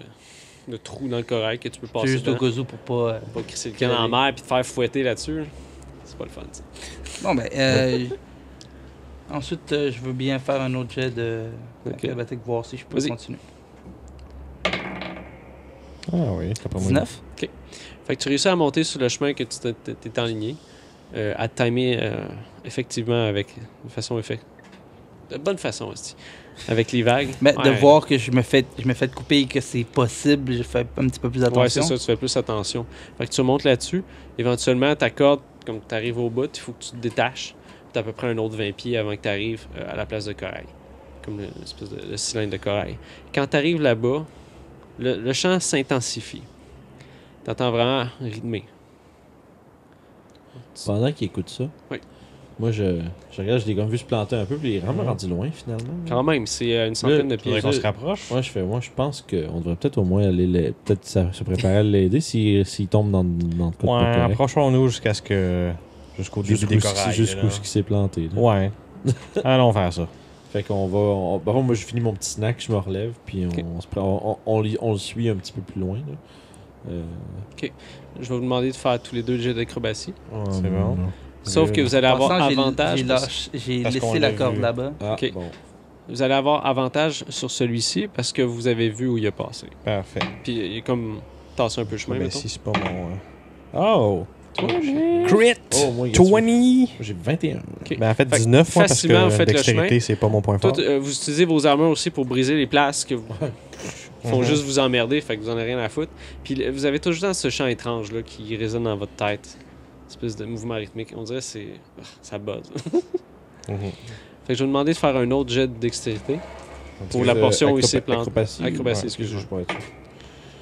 trous dans le corail que tu peux C'est passer juste au dedans. cas où pour pas. Pas crisser le camp dans la mer puis te faire fouetter là-dessus. Là. C'est pas le fun, ça. Bon, ben, ensuite, je veux bien faire un autre jet de acrobatique, voir si je peux Vas-y. continuer. Ah oui, c'est pas moi. 19? Fait que tu réussis à monter sur le chemin que tu t'es enligné, à te timer effectivement de façon de bonne façon aussi, avec les vagues. Mais de Ouais. voir que je me fais couper et que c'est possible, je fais un petit peu plus attention. Ouais, c'est ça, tu fais plus attention. Fait que tu remontes là-dessus. Éventuellement, ta corde, comme tu arrives au bout, il faut que tu te détaches. Tu as à peu près un autre 20 pieds avant que tu arrives à la place de corail. Comme l'espèce de cylindre de corail. Quand tu arrives là-bas, le chant s'intensifie. Tu entends vraiment rythmé. Pendant qu'il écoute ça, Oui. moi je regarde, je l'ai comme vu se planter un peu, puis il est vraiment rendu loin finalement. Quand même, c'est une centaine de Faudrait pieds. qu'on se rapproche. Moi je pense qu'on devrait peut-être au moins aller peut-être se préparer à l'aider s'il tombe dans le coup de Ouais, pas correct. approchons-nous jusqu'au début des corails. Jusqu'où là. ce qui s'est planté. là. Ouais. Allons faire ça. Fait qu'on va. Par contre, moi, je finis mon petit snack, je me relève, puis Ok. on le suit un petit peu plus loin. Là. Je vais vous demander de faire tous les deux le jet d'acrobatie. C'est bon. Sauf que vous allez avoir Passant, avantage. J'ai parce qu'on laissé la l'a corde vu. là-bas. Ah, Ok. bon. Vous allez avoir avantage sur celui-ci parce que vous avez vu où il a passé. Parfait. Puis il est comme tassé un peu le chemin, Ben, mettons. si c'est pas mon. Oh! Toi, Crit! Oh, moi, 20! j'ai 21. Ok. Ben, en fait, Fait que 19 moi, parce facilement, vous que faites le dextérité, chemin. c'est pas mon point Toi, fort. vous utilisez vos armures aussi pour briser les places que vous font Mhm. juste vous emmerder, fait que vous en avez rien à foutre. Puis vous avez toujours ce chant étrange là, qui résonne dans votre tête. Une espèce de mouvement rythmique. On dirait que ça buzz. Mhm. Fait que je vais vous demander de faire un autre jet de dextérité pour la portion où il s'est planté. Acrobatie. Acrobatie, Ouais, excuse-moi. je sais pas.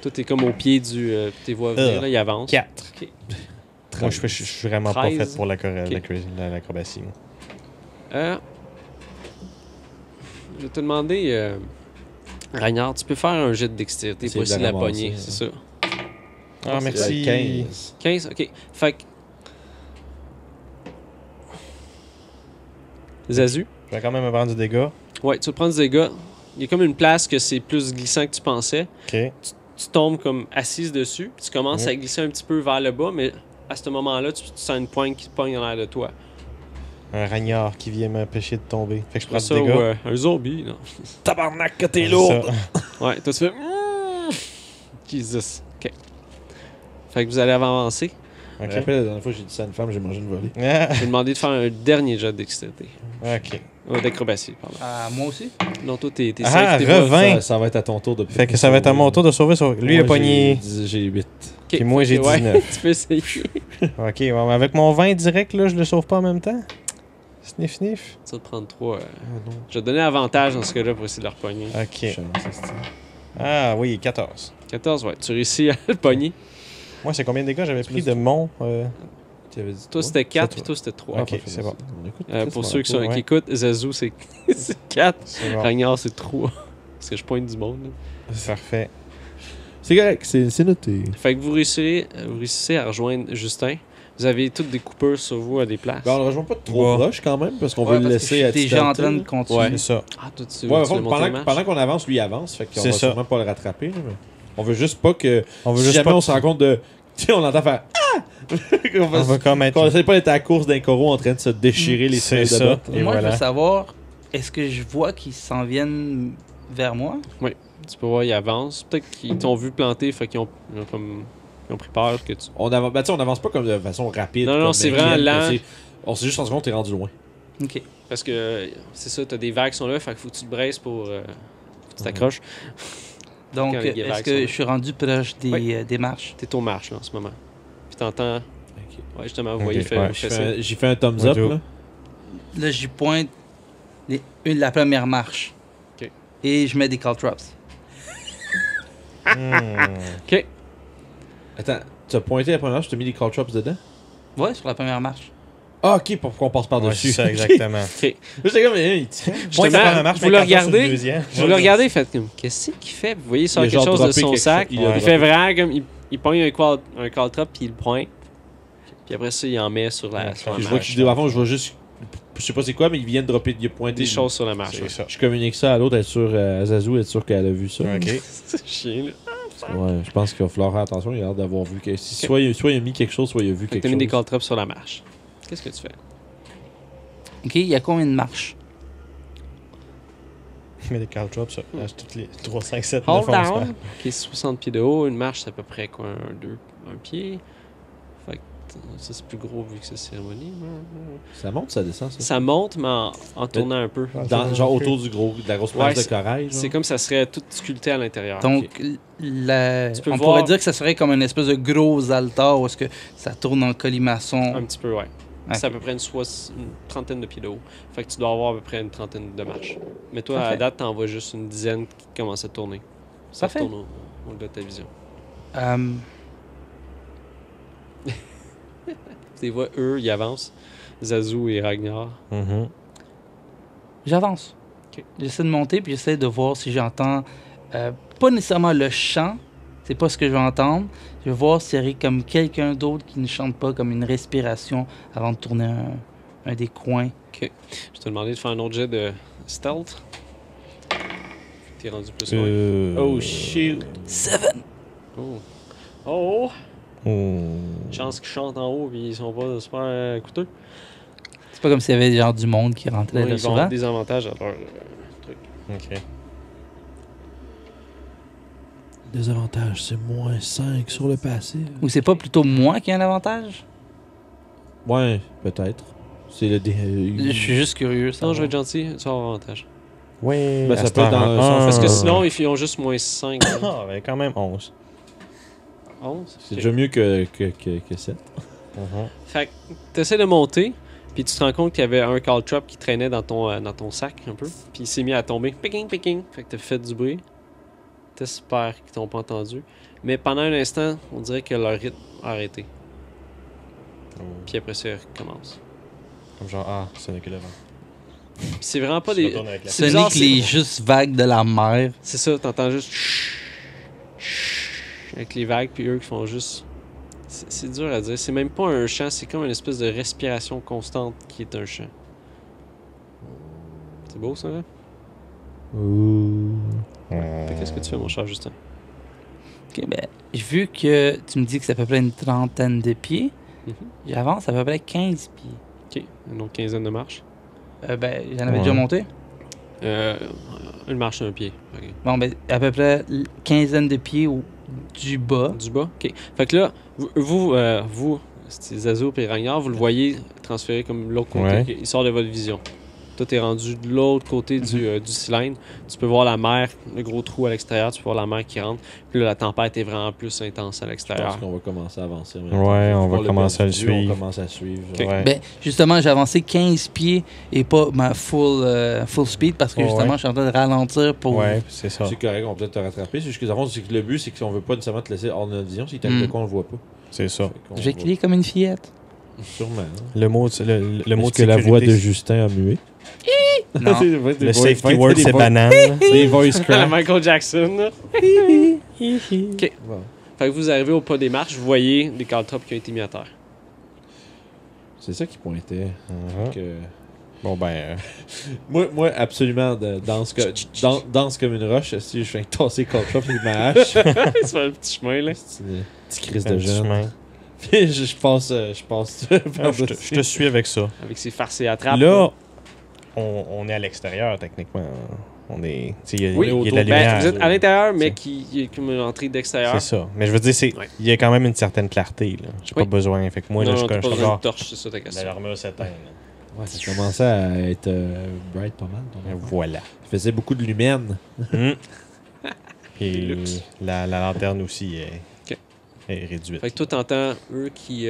Toi, t'es comme au pied du. Tes voix venir, là, il avance. 4. Ok. Moi, je suis vraiment 13. pas fait pour Ok. l'acrobatie. moi. Je vais te demander, Ragnar, tu peux faire un jet de dextérité pour essayer de la ramasser, pogner, hein. c'est ça. Ah, merci. 15. 15, ok. Fait que. Zazu, Je vais quand même me prendre du dégât. ouais, tu vas prendre des dégâts. Il y a comme une place que c'est plus glissant que tu pensais. Ok. Tu tombes comme assise dessus, puis tu commences à glisser un petit peu vers le bas, mais à ce moment-là, tu sens une poigne qui te pogne en l'air de toi. Un ragnard qui vient m'empêcher de tomber. Fait que je prends Après du ça, dégât. ouais, un zombie, non. Tabarnak, que t'es C'est lourd! ça. Ouais, toi tu fais. Jesus. Ok. Fait que vous allez avancer. Je me Ok. rappelle la dernière fois que j'ai dit ça à une femme, j'ai mangé une volée. Ah, Je vais demander de faire un dernier jet de dextérité. ok. D'acrobatie, pardon. Moi aussi? Non, toi, t'es Ah, safe, t'es pas- revins. Ça va être à ton tour de. Fait que ça va être à mon tour de sauver. Lui, il a pogné. J'ai 8. Ok, Puis moi, fait j'ai que, ouais, 19. tu peux essayer. Ok, ouais, mais avec mon 20 direct, là, je le sauve pas en même temps. Sniff, sniff. Ça va te prendre 3. Je vais te donner avantage dans ce cas-là pour essayer de le repogner. Ok. Ah oui, 14. 14, ouais. Tu réussis à le pogner. Moi, c'est combien de dégâts j'avais pris de mon. Toi, c'était 4, C'est puis toi, c'était 3. Ok, c'est bon. Pour ceux ouais. qui écoutent, Zazu, c'est 4. C'est bon. Ragnar, c'est 3. Parce que je pointe du monde. là. Parfait. C'est correct, c'est noté. Fait que vous réussissez à rejoindre Justin. Vous avez toutes des coupures sur vous à des places. Ben, on le rejoint pas trop Ouais. proche quand même, parce qu'on Ouais, veut le parce que laisser je à suis déjà en train de continuer. Ouais. C'est ça. Ah, toi, tu Ouais, veux monter les marches? pendant qu'on avance, lui il avance, fait qu'on C'est va ça. sûrement pas le rattraper. Là, mais on veut juste pas que. On veut si juste jamais pas on se rend compte de. Tu sais, on entend faire. Ah! On va comme être. Qu'on essaie pas d'être à la course d'un coraux en train de se déchirer les C'est semelles de ça. bottes. Et Moi, je voilà. veux savoir, est-ce que je vois qu'ils s'en viennent vers moi? Tu peux voir, ils avancent. Peut-être qu'ils t'ont vu planter, fait qu'ils ont pris peur que tu. On avance pas comme de façon rapide. Non, non, comme c'est inquiète, vraiment là, lent. c'est- On s'est juste rendu compte que t'es rendu loin. Ok. Parce que c'est ça, t'as des vagues qui sont là, fait qu'il faut que tu te braises pour. Faut que tu t'accroches. Donc, Quand les est-ce vagues que sont- je suis rendu proche des marches? T'es aux marches, là, en ce moment. Puis t'entends. Ouais, justement, vous Ok, voyez, ouais. J'ai fait un thumbs up. Mojo. Là. Là, j'y pointe la première marche. Ok. Et je mets des caltrops. Hmm. Ok. Attends, Tu as pointé la première marche, tu as mis des call traps dedans? Ouais, sur la première marche. Ah, ok, pour qu'on passe Ouais, par-dessus. c'est ça, exactement. Ok. J'étais comme, il Point la première marche, vous le mais attention sur regardez, deuxième. vous le regardez, faites comme, qu'est-ce qu'il fait? Vous voyez, il sort Il a quelque genre chose de droppé son quelque sac. chose. Il Il, a fait droppé. vraiment comme, il pogne un call trap, puis il le pointe. Puis après ça, il en met sur la, Ouais, sur la Je vois marche. qu'il dit, avant, je vois juste. Je sais pas c'est quoi, mais il vient de dropper, il a pointé. Des choses sur la marche. C'est ouais. ça. Je communique ça à l'autre, être sûr, à Zazu, être sûr qu'elle a vu ça. Ok. C'est chiant, là. Ouais, je pense qu'il va falloir faire attention, il a l'air d'avoir vu que. Soit il a mis quelque chose, soit il a vu Fait que quelque t'as mis chose. des call traps sur la marche. Qu'est-ce que tu fais? Ok, il y a combien de marches? Mais des call drops, ça. Lâche toutes les 3, 5, 7, 9, Hold 11 down. Ok, 60 pieds de haut. Une marche, c'est à peu près quoi? Un pied? Fait que ça, c'est plus gros vu que c'est cérémonie. Ça monte, ça descend, ça. Ça monte, mais en tournant un peu. Genre autour de la grosse place Ouais, de corail. C'est comme ça serait tout sculpté à l'intérieur. Donc, Tu peux on voir- pourrait dire que ça serait comme une espèce de gros altar où est-ce que ça tourne en colimaçon. Un petit peu, ouais. Ok. C'est à peu près une trentaine de pieds de haut. Fait que tu dois avoir à peu près une trentaine de marches. Mais toi, à Parfait. date, t'en vois juste une dizaine qui commencent à tourner. Ça Parfait. tourne au-delà de ta vision. Tu les vois, eux, ils avancent. Zazu et Ragnar. Mhm. J'avance. Ok. J'essaie de monter, puis j'essaie de voir si j'entends pas nécessairement le chant, c'est pas ce que je vais entendre. Je vais voir s'il y aurait comme quelqu'un d'autre qui ne chante pas, comme une respiration avant de tourner un des coins. Je te demandé de faire un autre jet de stealth. T'es rendu plus loin. Oh shit. 7! Oh. Oh! Oh. Chance qu'ils chantent en haut puis ils sont pas super coûteux. C'est pas comme s'il y avait genre du monde qui rentrait Ouais, là ils vont souvent. avoir des avantages à leur truc. Ok. Désavantage, c'est moins 5 sur le passif. Ou c'est pas plutôt moi qui ai un avantage? Ouais, peut-être. C'est le. Je suis juste curieux. Non, je vais être gentil, tu vas avoir avantage. Oui, Ben, ça peut être dans un sens, Parce que sinon, ils ont juste moins 5. Ah, ben quand même 11. 11. C'est déjà mieux que 7. Mhm. Fait que t'essaies de monter, puis tu te rends compte qu'il y avait un call trap qui traînait dans ton sac un peu, puis il s'est mis à tomber. Picking, picking. Fait que t'as fait du bruit. T'espères qu'ils t'ont pas entendu. Mais pendant un instant, on dirait que leur rythme a arrêté. Puis après ça, ils recommencent. Comme genre, ah, ce n'est que le vent. Puis c'est vraiment pas Je des. retourne avec la- Ce C'est n'est bizarre, que les juste vagues de la mer. C'est ça, t'entends juste avec les vagues, puis eux qui font juste. C'est dur à dire. C'est même pas un chant, c'est comme une espèce de respiration constante qui est un chant. C'est beau ça, hein? Fait que qu'est-ce que tu fais, mon cher Justin? Ok, ben, vu que tu me dis que c'est à peu près une trentaine de pieds, Mhm. j'avance à peu près 15 pieds. Ok, une autre quinzaine de marches. Ben, j'en avais Ouais. déjà monté. Une marche un pied. Ok. Bon, ben, à peu près quinzaine de pieds du bas. Du bas? Ok. Fait que là, vous c'est Zazu et Ragnar, vous le voyez transférer comme l'autre côté. Ouais. Ok, il sort de votre vision. Toi, t'es rendu de l'autre côté du cylindre. Tu peux voir la mer, le gros trou à l'extérieur. Tu peux voir la mer qui rentre. Puis là, la tempête est vraiment plus intense à Je l'extérieur. pense qu'on va commencer à avancer. Ouais, on va commencer à le suivre. On commence à suivre. Ok. Ouais. Ben, justement, j'ai avancé 15 pieds et pas ma full speed parce que Ouais. justement, je suis en train de ralentir pour. Ouais, c'est ça. C'est correct, on va peut-être te rattraper. C'est juste que, dans le fond, c'est que le but, c'est qu'on veut pas nécessairement te laisser hors de notre vision. Si t'arrives de quoi, on le voit pas. C'est ça. Fait qu'on Je vais va- crier comme une fillette. Sûrement. Hein. Le mot le mot Est-ce que la voix de sécurité, Justin a mué. Non. le safety word, c'est banane. Des voice La cracks. Michael Jackson. là. Bon. Fait que vous arrivez au pas des marches, vous voyez des caltrops qui ont été mis à terre. C'est ça qui pointait. Mhm. Que... Bon, ben. Moi, absolument, danse comme une roche. Si je fais tasser contre ça avec ma hache, C'est pas un petit chemin, là. c'est une petite crise un de petit jeune. chemin. Puis je passe Ah, je te suis avec ça. Avec ses farces et attrapes. Là, on est à l'extérieur, techniquement. On est. Tu sais, il y a, Oui, il y a de la Ben, lumière. vous êtes à l'intérieur, mais C'est- qui est comme une entrée d'extérieur. C'est ça. Mais je veux dire, Ouais. il y a quand même une certaine clarté. J'ai Oui. pas besoin. Fait que moi, non, là, non, je t'as pas suis besoin genre. de torche, c'est ça ta question. L'armure s'éteint. là. Ouais, ça commençait à être bright pas mal. ton Et affaire. voilà. Ça faisait beaucoup de lumine. Et Luxe. la lanterne aussi Ok. est réduite. Fait que toi, t'entends eux qui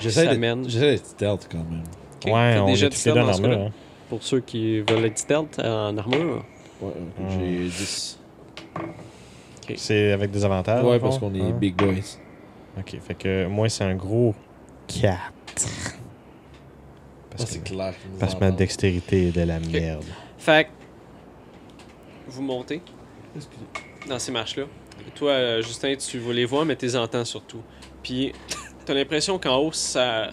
J'essaie s'amènent. d'être stealth quand même. Ok, Ouais, faites on des est jets de tous les stealth deux en dans ce armure. cas-là. Hein. Pour ceux qui veulent être stealth en armure. Ouais, j'ai 10. C'est avec des avantages. Ouais, dans le parce fond? qu'on est Hein? big boys. Ok, fait que moi, c'est un gros 4. Parce C'est que, clair. qu'ils nous parce que ma entendent. dextérité est de la merde. Fait que vous montez dans ces marches-là. Toi, Justin, tu les vois, mais tu les entends surtout. Puis t'as l'impression qu'en haut, ça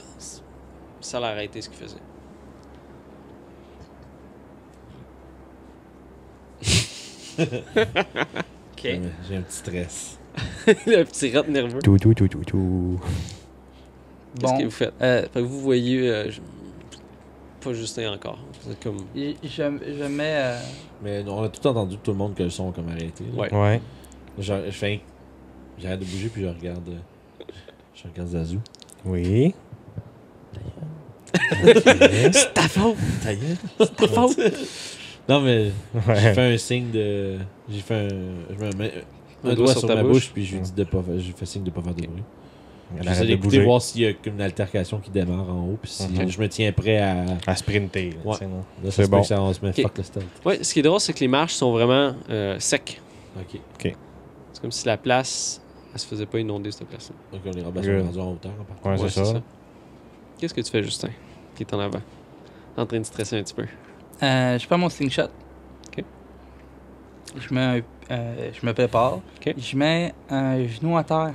l'a arrêté ce qu'il faisait. Ok. J'ai un petit stress. Le petit rat nerveux. Tout. Qu'est-ce Bon, que vous faites? Fait que vous voyez... pas Justin encore. Vous êtes comme... je mets... Mais on a tout entendu tout le monde que le son a comme arrêté. là. Ouais. Ouais. J'arrête de bouger puis je regarde Zazu. Oui. C'est ta faute! Ta gueule. C'est ta faute! Non mais j'ai Ouais. fait un signe de. J'ai fait un. Je me mets un Un doigt doigt sur sur ta ma bouche. bouche puis je lui dis de pas faire. J'ai fait signe de pas faire de bruit. Elle J'essaie arrête de d'écouter bouger. voir s'il y a comme une altercation qui démarre en haut puis si Ok. je me tiens prêt à. À sprinter. Là, Ouais. tu sais, non? Là, C'est ça se peut bon. que ça on se met Ok. fuck le stealth. Ouais, ce qui est drôle, c'est que les marches sont vraiment secs. Ok. C'est comme si la place, elle se faisait pas inonder, cette place-là. Donc on est Good. rendu en hauteur en partant. Ouais, c'est ça. Qu'est-ce que tu fais, Justin, qui est en avant? En train de stresser un petit peu. je prends mon slingshot. Ok. Je me prépare. Ok. Je mets un genou à terre.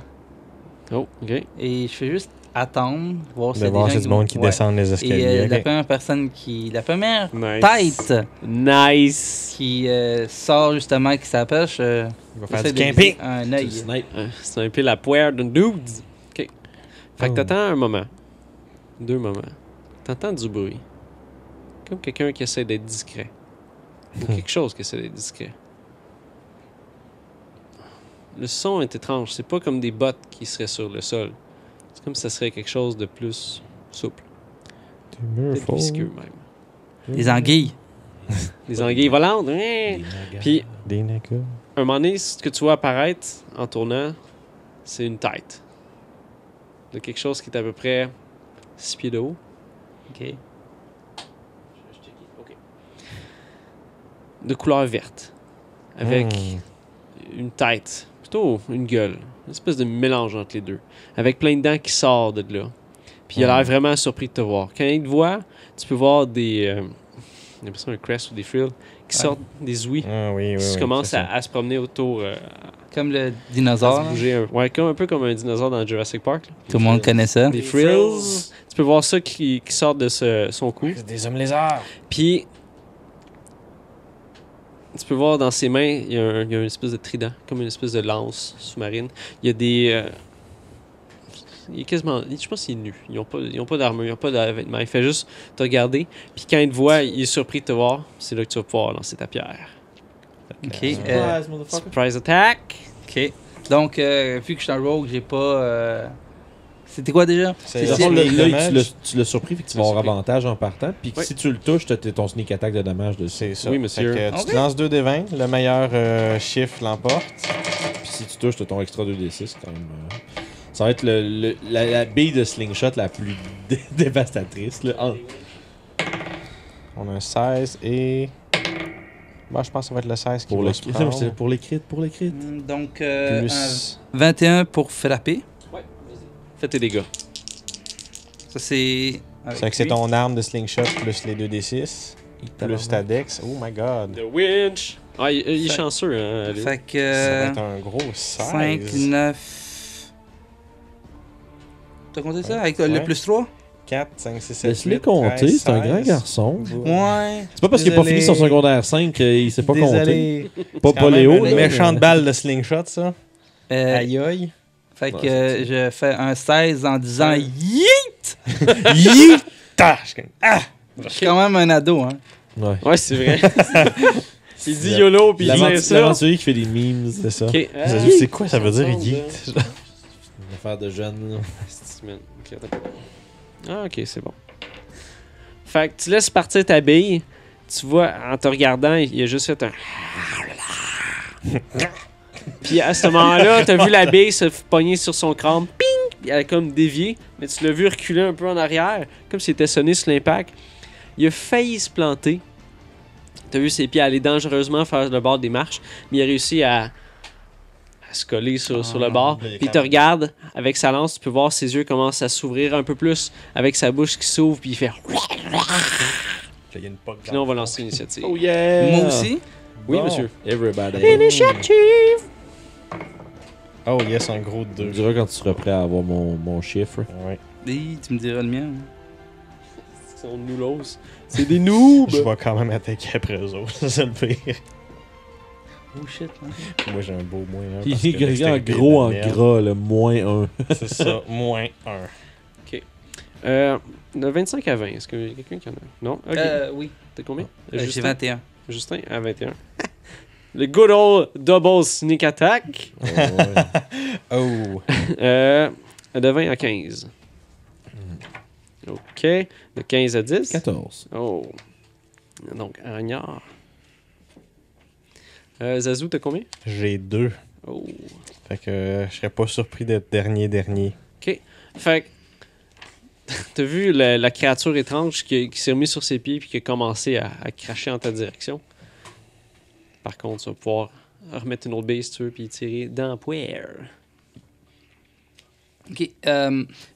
Oh, ok. Et je fais juste attendre, voir De s'il y a voir des gens si du monde qui ouais. descendent les Et escaliers. la ok. première personne la première Nice. tête Nice! qui sort justement, qui s'appelle, Il va faire j'essaie du de camping. viser un Tu œil. snipe. C'est un peu la poire de dudes. Ok. Fait que Oh. t'attends un moment. 2 moments. T'entends du bruit. Comme quelqu'un qui essaie d'être discret. Ou quelque chose qui essaie d'être discret. Le son est étrange. C'est pas comme des bottes qui seraient sur le sol. C'est comme si ça serait quelque chose de plus souple. Peut-être visqueux même. Les anguilles. Les anguilles volantes. Des nagas. Puis, Des nagas. un moment donné, ce que tu vois apparaître en tournant, c'est une tête. De quelque chose qui est à peu près 6 pieds de haut. Ok. De couleur verte. Avec Hmm. une tête. Plutôt une gueule. Une espèce de mélange entre les deux. Avec plein de dents qui sortent de là. Puis il a l'air vraiment surpris de te voir. Quand il te voit, tu peux voir des... j'ai l'impression un crest ou des frills qui sortent des ouïes. Ah oui, oui, Qui oui. commencent c'est ça. à se promener autour. Comme le À dinosaure. se là. bouger. Ouais, comme, un peu comme un dinosaure dans Jurassic Park. Là. Tout le monde connaît ça. Des frills. Tu peux voir ça qui sort de son cou. C'est des hommes lézards. Puis, tu peux voir dans ses mains, il y a une espèce de trident, comme une espèce de lance sous-marine. Il y a des... il est quasiment... Je pense qu'il est nu. Ils n'ont pas d'armure, ils n'ont pas de vêtements. Il fait juste te regarder. Puis quand il te voit, il est surpris de te voir. C'est là que tu vas pouvoir lancer ta pierre. Ok. Surprise, motherfucker. Surprise attack! Ok. Donc, vu que je suis un rogue, j'ai pas. C'était quoi déjà? C'est Dans le C'est fond, les l'œil, dommages. tu l'as surpris, fait que tu Tu vas l'as avoir surpris. avantage en partant. Puis Oui. si tu le touches, t'as ton sneak attack de dommage dessus. C'est ça. Oui, monsieur. Fait que tu Ok. te lances 2 des 20. Le meilleur chiffre l'emporte. Puis si tu touches, t'as ton extra 2d6 quand même. Ça va être la bille de slingshot la plus dévastatrice. Là. On a un 16 et... Bah, je pense que ça va être le 16 qui Pour va le se crit. prendre. C'est pour les crits, pour les crits. Donc, Plus... 21 pour frapper. Ouais, fais tes dégâts. Ça, c'est. C'est que c'est ton arme de slingshot plus les 2d6. Plus ta dex. Oh my god. The winch! Ah, il est Fait- chanceux, hein. lui. Fait Ça que. va être un gros 16. 5, 9. T'as compté ça avec le Ouais. plus 3? 4, 5, 6, 7, Laisse-les 8, compter, 13, c'est un grand 16. garçon. Ouais. C'est pas parce qu'il a pas Désolé. fini son secondaire 5 qu'il sait pas compter. Désolé. Pas Quand même Léo. une là, méchante mais- balle de slingshot, ça. Aïe. Aïe. Fait Ouais, que c'est je fais un 16 en disant Ouais. yeet! Yita! Je suis quand même un ado, hein. Ouais. Ouais, c'est vrai. Il dit YOLO, puis il dit ça. L'aventurier qui fait des memes. C'est ça. Ok. C'est quoi ça veut dire yeet? Une affaire de jeunes. là. Ok, attends. Ah, ok, c'est bon. Fait que tu laisses partir ta bille. Tu vois, en te regardant, il a juste fait un. Puis à ce moment-là, t'as vu la bille se pogner sur son crâne. Ping! Puis elle a comme dévié. Mais tu l'as vu reculer un peu en arrière. Comme s'il était sonné sur l'impact. Il a failli se planter. T'as vu ses pieds aller dangereusement faire le bord des marches. Mais il a réussi à à se coller sur le bord. il est Puis il quand te même- regarde avec sa lance. Tu peux voir ses yeux commencent à s'ouvrir un peu plus avec sa bouche qui s'ouvre. Puis il fait. Il y a une poque Puis là, on va lancer l'initiative. Oh yeah! Moi aussi. Oui, Bon. monsieur. Everybody. Oh yes, un gros Tu me 2. diras quand tu seras prêt à avoir mon chiffre. Ouais. Et tu me diras le mien. Ils sont noulos. C'est des noobs! Je vais quand même attaquer après eux autres, c'est le pire. Oh shit. Hein. Moi j'ai un beau moins 1. Il est écrit en gros, en gras, le -1. C'est ça, -1. De 25 à 20, est-ce que quelqu'un qui en a? Non? Ok. Oui. T'as combien? J'ai Justin? 21. Justin à 21. Le good old double sneak attack. Oh. De 20 à 15. OK. De 15 à 10. 14. Oh. Donc, Ragnard. Zazou, t'as combien? J'ai 2. Oh. Fait que je serais pas surpris d'être dernier. Fait que, t'as vu la créature étrange qui s'est remise sur ses pieds puis qui a commencé à cracher en ta direction. Par contre, tu vas pouvoir remettre une autre base si tu veux puis tirer dans la poire. Ok.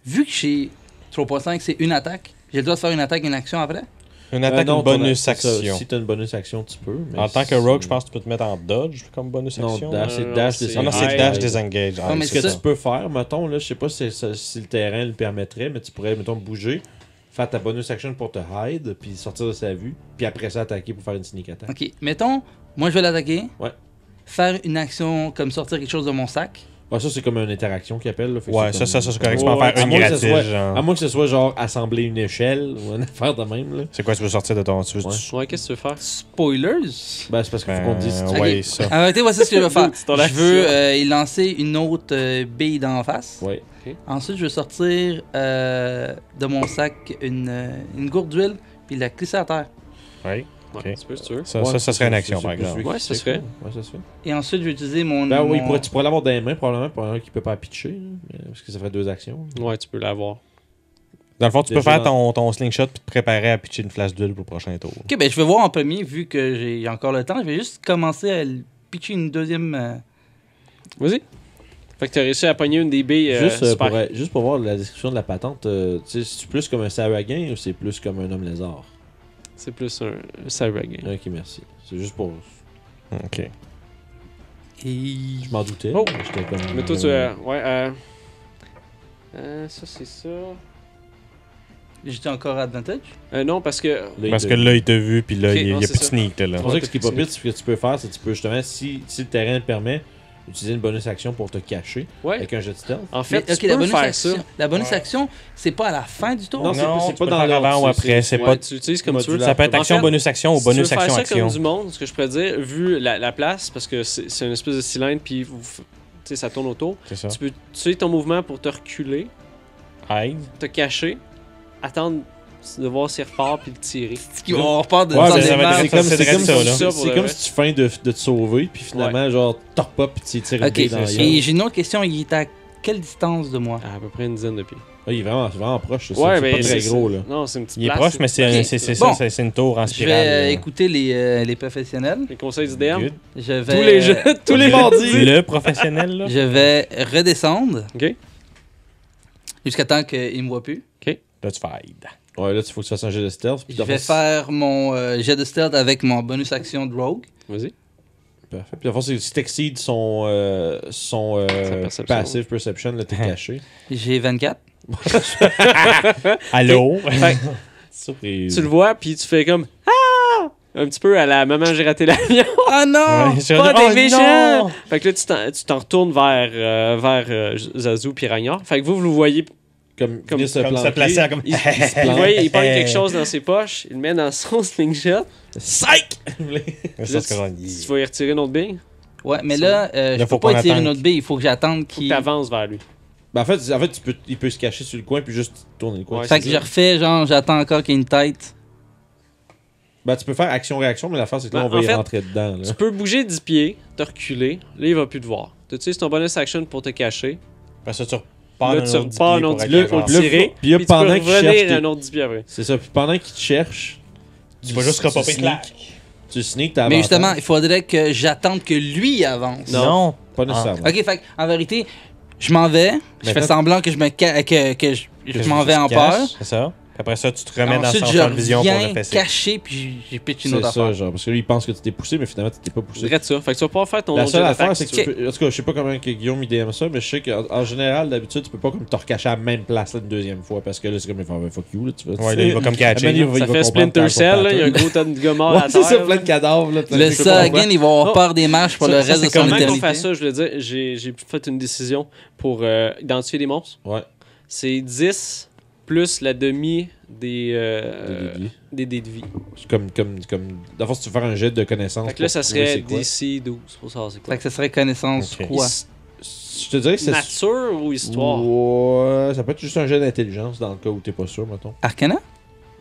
Vu que j'ai 3.5, c'est une attaque, j'ai le droit de faire une attaque et une action après? Une attaque, non, une bonus c'est ça. action. Si t'as une bonus action, tu peux. mais En tant que si- rogue, je pense que tu peux te mettre en dodge comme bonus Non, action. dash, c'est Non, dash, c'est- Ah non, c'est Ouais. dash disengage. Ah, Non, mais Ce que ça- tu peux faire, mettons, là, je sais pas si le terrain le permettrait, mais tu pourrais, mettons, bouger, faire ta bonus action pour te hide, puis sortir de sa vue, puis après ça, attaquer pour faire une sneak attack. Ok. Mettons, moi je vais l'attaquer. Ouais. Faire une action comme sortir quelque chose de mon sac. Ouais, ça, c'est comme une interaction qu'il appelle. Là, fait que Ouais, c'est ça, comme- c'est correct. Tu Ouais, peux en ouais, faire à une moins que ce gratis, soit- genre. À moins que ce soit genre assembler une échelle ou une affaire de même. Là. C'est quoi, tu veux sortir de ton... Tu veux... Ouais. Ouais, qu'est-ce que tu veux faire? Spoilers. Ben, c'est parce qu'il faut qu'on te dise. Ok. Ouais, ça. Arrêtez, voici ce que je vais faire. C'est ton Je veux action. y lancer une autre bille d'en face. Ouais. Ensuite, je vais sortir de mon sac une gourde d'huile puis la glisser à terre. Ouais. Ouais, tu peux si tu veux. Ça serait une action, par exemple. Ouais, ça se fait. Ouais, ça se fait. Et ensuite, je vais utiliser mon. Ben oui, mon- tu pourrais l'avoir dans les mains, probablement, pour un qui peut pas pitcher, là, parce que ça ferait 2 actions. Ouais, tu peux l'avoir. Dans le fond, tu peux Déjà faire ton slingshot puis te préparer à pitcher une flash d'huile pour le prochain tour. Ok, ben je vais voir en premier, vu que j'ai encore le temps. Je vais juste commencer à pitcher une deuxième. Vas-y. Fait que t'as réussi à pogner une des billes super. Juste pour voir la description de la patente, c'est plus comme un Saragan ou c'est plus comme un homme lézard? C'est plus un Cybergame. Ok, merci. C'est juste pour... Ok. Et. Je m'en doutais. Oh! J'étais comme... Mais toi, tu ouais, ça, c'est ça. J'étais encore advantage. Non, parce que. Parce que là, il t'a vu, puis là, Ok, il y a non, plus c'est de ça. sneak, là. C'est pour ça que ce qui est pas pire, ce que tu peux faire, c'est que tu peux justement, si le terrain le permet, utiliser une bonus action pour te cacher Ouais. avec un jet de stealth. En fait, Mais, tu peux faire ça. La bonus action, c'est pas à la fin du tour. Non, c'est pas tu peux dans le faire l'ordre, avant ou c'est- après. C'est Ouais, pas... tu l'utilises comme tu veux. modulaire. Ça peut être En action, fait, bonus action ou Si tu veux bonus faire action, ça action. comme du monde, ce que je pourrais dire, vu la place, parce que c'est une espèce de cylindre, puis tu sais, ça tourne autour, C'est ça. tu peux utiliser ton mouvement pour te reculer, Hide. te cacher, attendre de voir s'il repart, puis le tirer. On repart de Ouais, dans mais des ça va marches. être- c'est direct ça, là. Ça, pour c'est de comme vrai. si tu feins de te sauver, puis finalement, genre, t'en pas, puis tu tires une Ok, bille dans la gueule. et j'ai une autre question. Il est à quelle distance de moi? À peu près une dizaine de pieds. Ah, il est vraiment proche, c'est Ouais, c'est mais pas très gros, là. Non, c'est une petite Il est place. proche, mais c'est Ok. c'est Bon. ça, c'est une tour en Je spirale. vais là. écouter les professionnels. Les conseils du DM. Good. Je vais, Tous les jeux, tous les mardis. Le professionnel, là. Je vais redescendre Ok. jusqu'à temps qu'il me voit plus. Là, tu fais hide. Ouais, là, il faut que tu fasses un jet de stealth. puis Je vais d'abord, faire mon jet de stealth avec mon bonus action de rogue. Vas-y. Parfait. Puis d'abord, si t'exceeds son perception. passive perception, là, t'es caché. J'ai 24. Allô? Fait que Surprise. tu le vois, puis tu fais comme Ah! Un petit peu à la maman, j'ai raté l'avion. Ah non! Ouais, Pas oh, des méchants! non! Fait que là, tu t'en retournes vers Zazu puis Ragnard. Fait que vous le voyez. Comme Comme se Comme se planquer. placer comme... Il prend quelque chose dans ses poches, il le met dans son slingshot. Psych! Ça, c'est Là, comme- tu vas y retirer une autre bille. Ouais, mais là, je Là, peux faut pas qu'on tirer attende une autre bille. Il faut que j'attende Faut que qu'il. t'avances vers lui. Ben, en fait, il peut se cacher sur le coin puis juste tourner le coin. Ouais, Fait c'est que ça. je refais, genre, j'attends encore qu'il y ait une tête. Ben, tu peux faire action-réaction, mais l'affaire, c'est que là, Ben, on va en y fait, rentrer dedans. Là. Tu peux bouger 10 pieds, te reculer. Là, il va plus te voir. Tu utilises ton bonus action pour te cacher. Parce que tu repars Là, tu repars un autre 10 pieds pour là, tirer. puis là, Puis pendant tu qu'il peux revenir cherche, un autre 10 pieds après. c'est ça. Puis pendant qu'il te cherche, Tu vas juste repopper sneak. clac. Tu sneak, t'as Mais justement, il faudrait que j'attende que lui avance. Non. Non. Pas nécessairement. Ok, fait en vérité, je m'en vais, je fais Maintenant- semblant que je m'en vais en Tu peur. caches, c'est ça. Puis après ça, tu te remets Ensuite, dans son je champ de vision pour le reviens fesser. caché, puis j'ai pitch une C'est autre ça, affaire. genre. Parce que lui, il pense que tu t'es poussé, mais finalement, tu t'es pas Je poussé. dirais ça. Fait que tu vas pouvoir faire ton La jet seule d'attaque affaire, c'est si que tu tu peux. En tout cas, je sais pas comment que Guillaume il DM ça, mais je sais qu'en général, d'habitude, tu peux pas comme te recacher à la même place là, une deuxième fois. Parce que là, c'est comme il va faire fuck you. Là, tu vas, Ouais, là, il va comme catcher. Amen, il va- Ça il va fait comprendre Splinter ta Cell, là, il y a un pattern. gros tas de gars morts Ouais, à c'est terre. ça, là. plein de cadavres. Là, Le sais ça, pas pourquoi. again, ils vont avoir Non. peur des marches pour le Ça, reste de c'est son comment qu'on éternité. fait ça, je veux dire, j'ai fait une décision pour identifier des monstres. Ouais, C'est 10 plus la demi des déduits. des dés de vie. C'est comme. D'abord, si tu veux faire un jet de connaissance. Fait que là, ça pour trouver serait c'est quoi. DC 12 pour savoir c'est quoi. Fait que ça serait connaissance Ok. quoi? Je te dirais que c'est. Nature ou histoire? Ouais, ça peut être juste un jet d'intelligence dans le cas où t'es pas sûr, mettons. Arcana?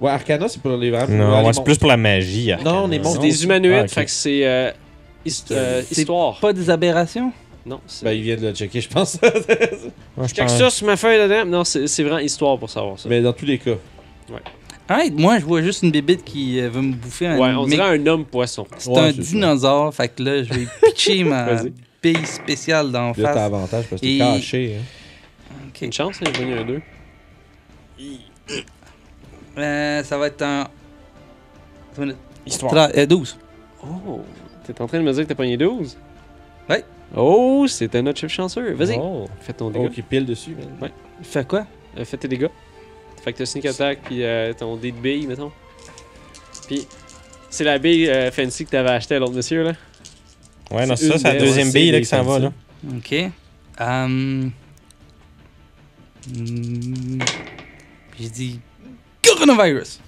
Ouais, Arcana, c'est pour les vrais. Non, les ouais, c'est plus pour la magie. Non, les C'est monstres. des humanoïdes, Ah, ok. fait que c'est C'est histoire. Pas des aberrations? Non, c'est... Ben, il vient de le checker, je pense. Moi, je Check pense- ça sur ma feuille dedans. Non, c'est vraiment histoire pour savoir ça. Mais dans tous les cas. Alright, moi je vois juste une bébite qui veut me bouffer un Ouais, on mec. dirait un homme poisson. C'est Ouais, un c'est ça. dinosaure, fait que là je vais pitcher ma Vas-y. bille spéciale d'en Là, t'as face. avantage parce que t'es Et- caché. Hein. Ok. Une chance, hein, il y a un 2. Ça va être un. Ça va être Histoire. 12. Oh, t'es en train de me dire que t'as pogné 12? Ouais. Oh, c'était notre chef chanceux. Vas-y, Oh. fais ton dégât. Oh, qui pile dessus, man. Ouais. Fais quoi? Fais tes dégâts. Fait que t'as sneak attack puis ton dé de bille, mettons. Puis c'est la bille fancy que t'avais acheté à l'autre monsieur, là. Ouais, non, C'est c'est ça, une c'est la belle- deuxième ouais, bille c'est là, des qui s'en va, fancy. là. Ok. Puis je dis. Coronavirus!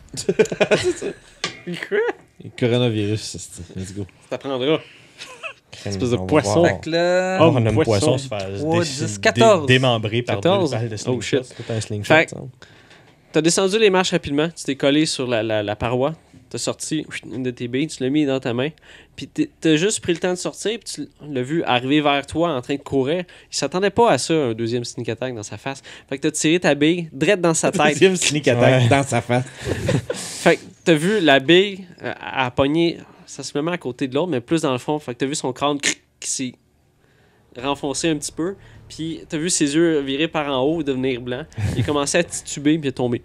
Quoi? Le coronavirus, c'est- let's go. Ça t'apprendra. Espèce de On va poisson. voir. Fait que là. Oh, Oh, un homme poisson. poisson se fait 3, 10, 14. démembrer par 14? deux balles de Oh, slingshot. shit. C'est tout un slingshot. Fait- ça. T'as descendu les marches rapidement, tu t'es collé sur la paroi, t'as sorti une de tes billes, tu l'as mis dans ta main, puis t'as juste pris le temps de sortir, puis tu l'as vu arriver vers toi en train de courir. Il s'attendait pas à ça, un deuxième sneak attack dans sa face. Fait que t'as tiré ta bille direct dans sa tête. Deuxième sneak attack Ouais. dans sa face. Fait que t'as vu la bille à pogner, ça se met à côté de l'autre, mais plus dans le fond. Fait que t'as vu son crâne qui s'est renfoncé un petit peu, puis t'as vu ses yeux virer par en haut, devenir blanc. Il a commencé à tituber, puis il est tombé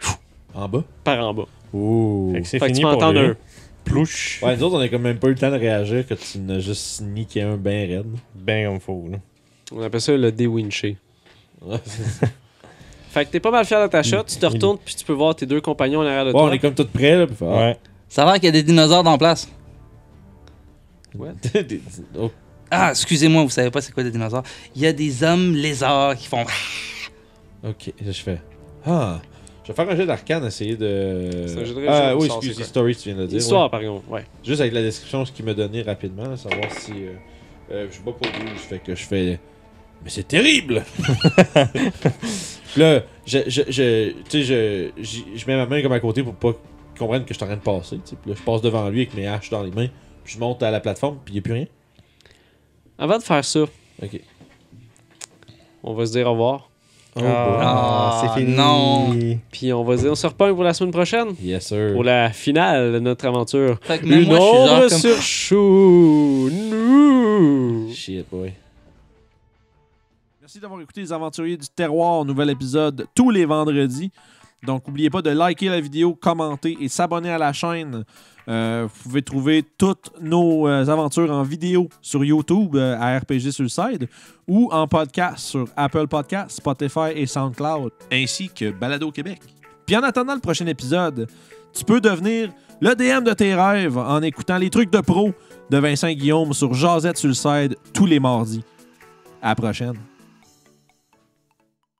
En bas. par en bas. Ouh. Fait que c'est Fait que fini tu peux pour entendre lui. un... Plouche. Ouais, nous autres, on a quand même pas eu le temps de réagir que tu n'as juste niqué un ben raide. Ben comme faut, là. On appelle ça le déwinché. Ouais, c'est- Fait que t'es pas mal fier de ta shot, tu te retournes puis tu peux voir tes deux compagnons en arrière de Bon, toi. on est comme tout prêts, là. Puis fait, ah. Ouais. Ça a l'air qu'il y a des dinosaures dans place. Oh, Ah, excusez-moi, vous savez pas c'est quoi des dinosaures. Il y a des hommes lézards qui font. ok, là, je fais. Ah. Je vais faire un jet d'arcane, essayer de. C'est un jet de Ah, région, oui, ça, excuse, c'est quoi? Story, tu viens de le dire. Histoire, ouais. par exemple, ouais. Juste avec la description, ce qu'il m'a donné rapidement, là, savoir si. Je suis pas pour 12, fait que je fais. Mais c'est terrible! Puis là, tu sais, je mets ma main comme à côté pour pas qu'il comprenne que je suis en train de passer. Tu sais. Puis là, je passe devant lui avec mes haches dans les mains. Puis je monte à la plateforme, puis il n'y a plus rien. Avant de faire ça, Ok. on va se dire au revoir. Oh, Ah, c'est fini. non. Puis on va se dire, on se reprend pour la semaine prochaine. Yes, sir. Pour la finale de notre aventure. Fait que même Une moi, je suis genre ombre comme. sur chou. Nous. Shit, boy. Merci d'avoir écouté Les Aventuriers du Terroir, nouvel épisode tous les vendredis. Donc, n'oubliez pas de liker la vidéo, commenter et s'abonner à la chaîne. Vous pouvez trouver toutes nos aventures en vidéo sur YouTube à RPG Suicide ou en podcast sur Apple Podcasts, Spotify et SoundCloud, ainsi que Balado Québec. Puis en attendant le prochain épisode, tu peux devenir le DM de tes rêves en écoutant les trucs de pro de Vincent Guillaume sur Jazette Suicide tous les mardis. À la prochaine.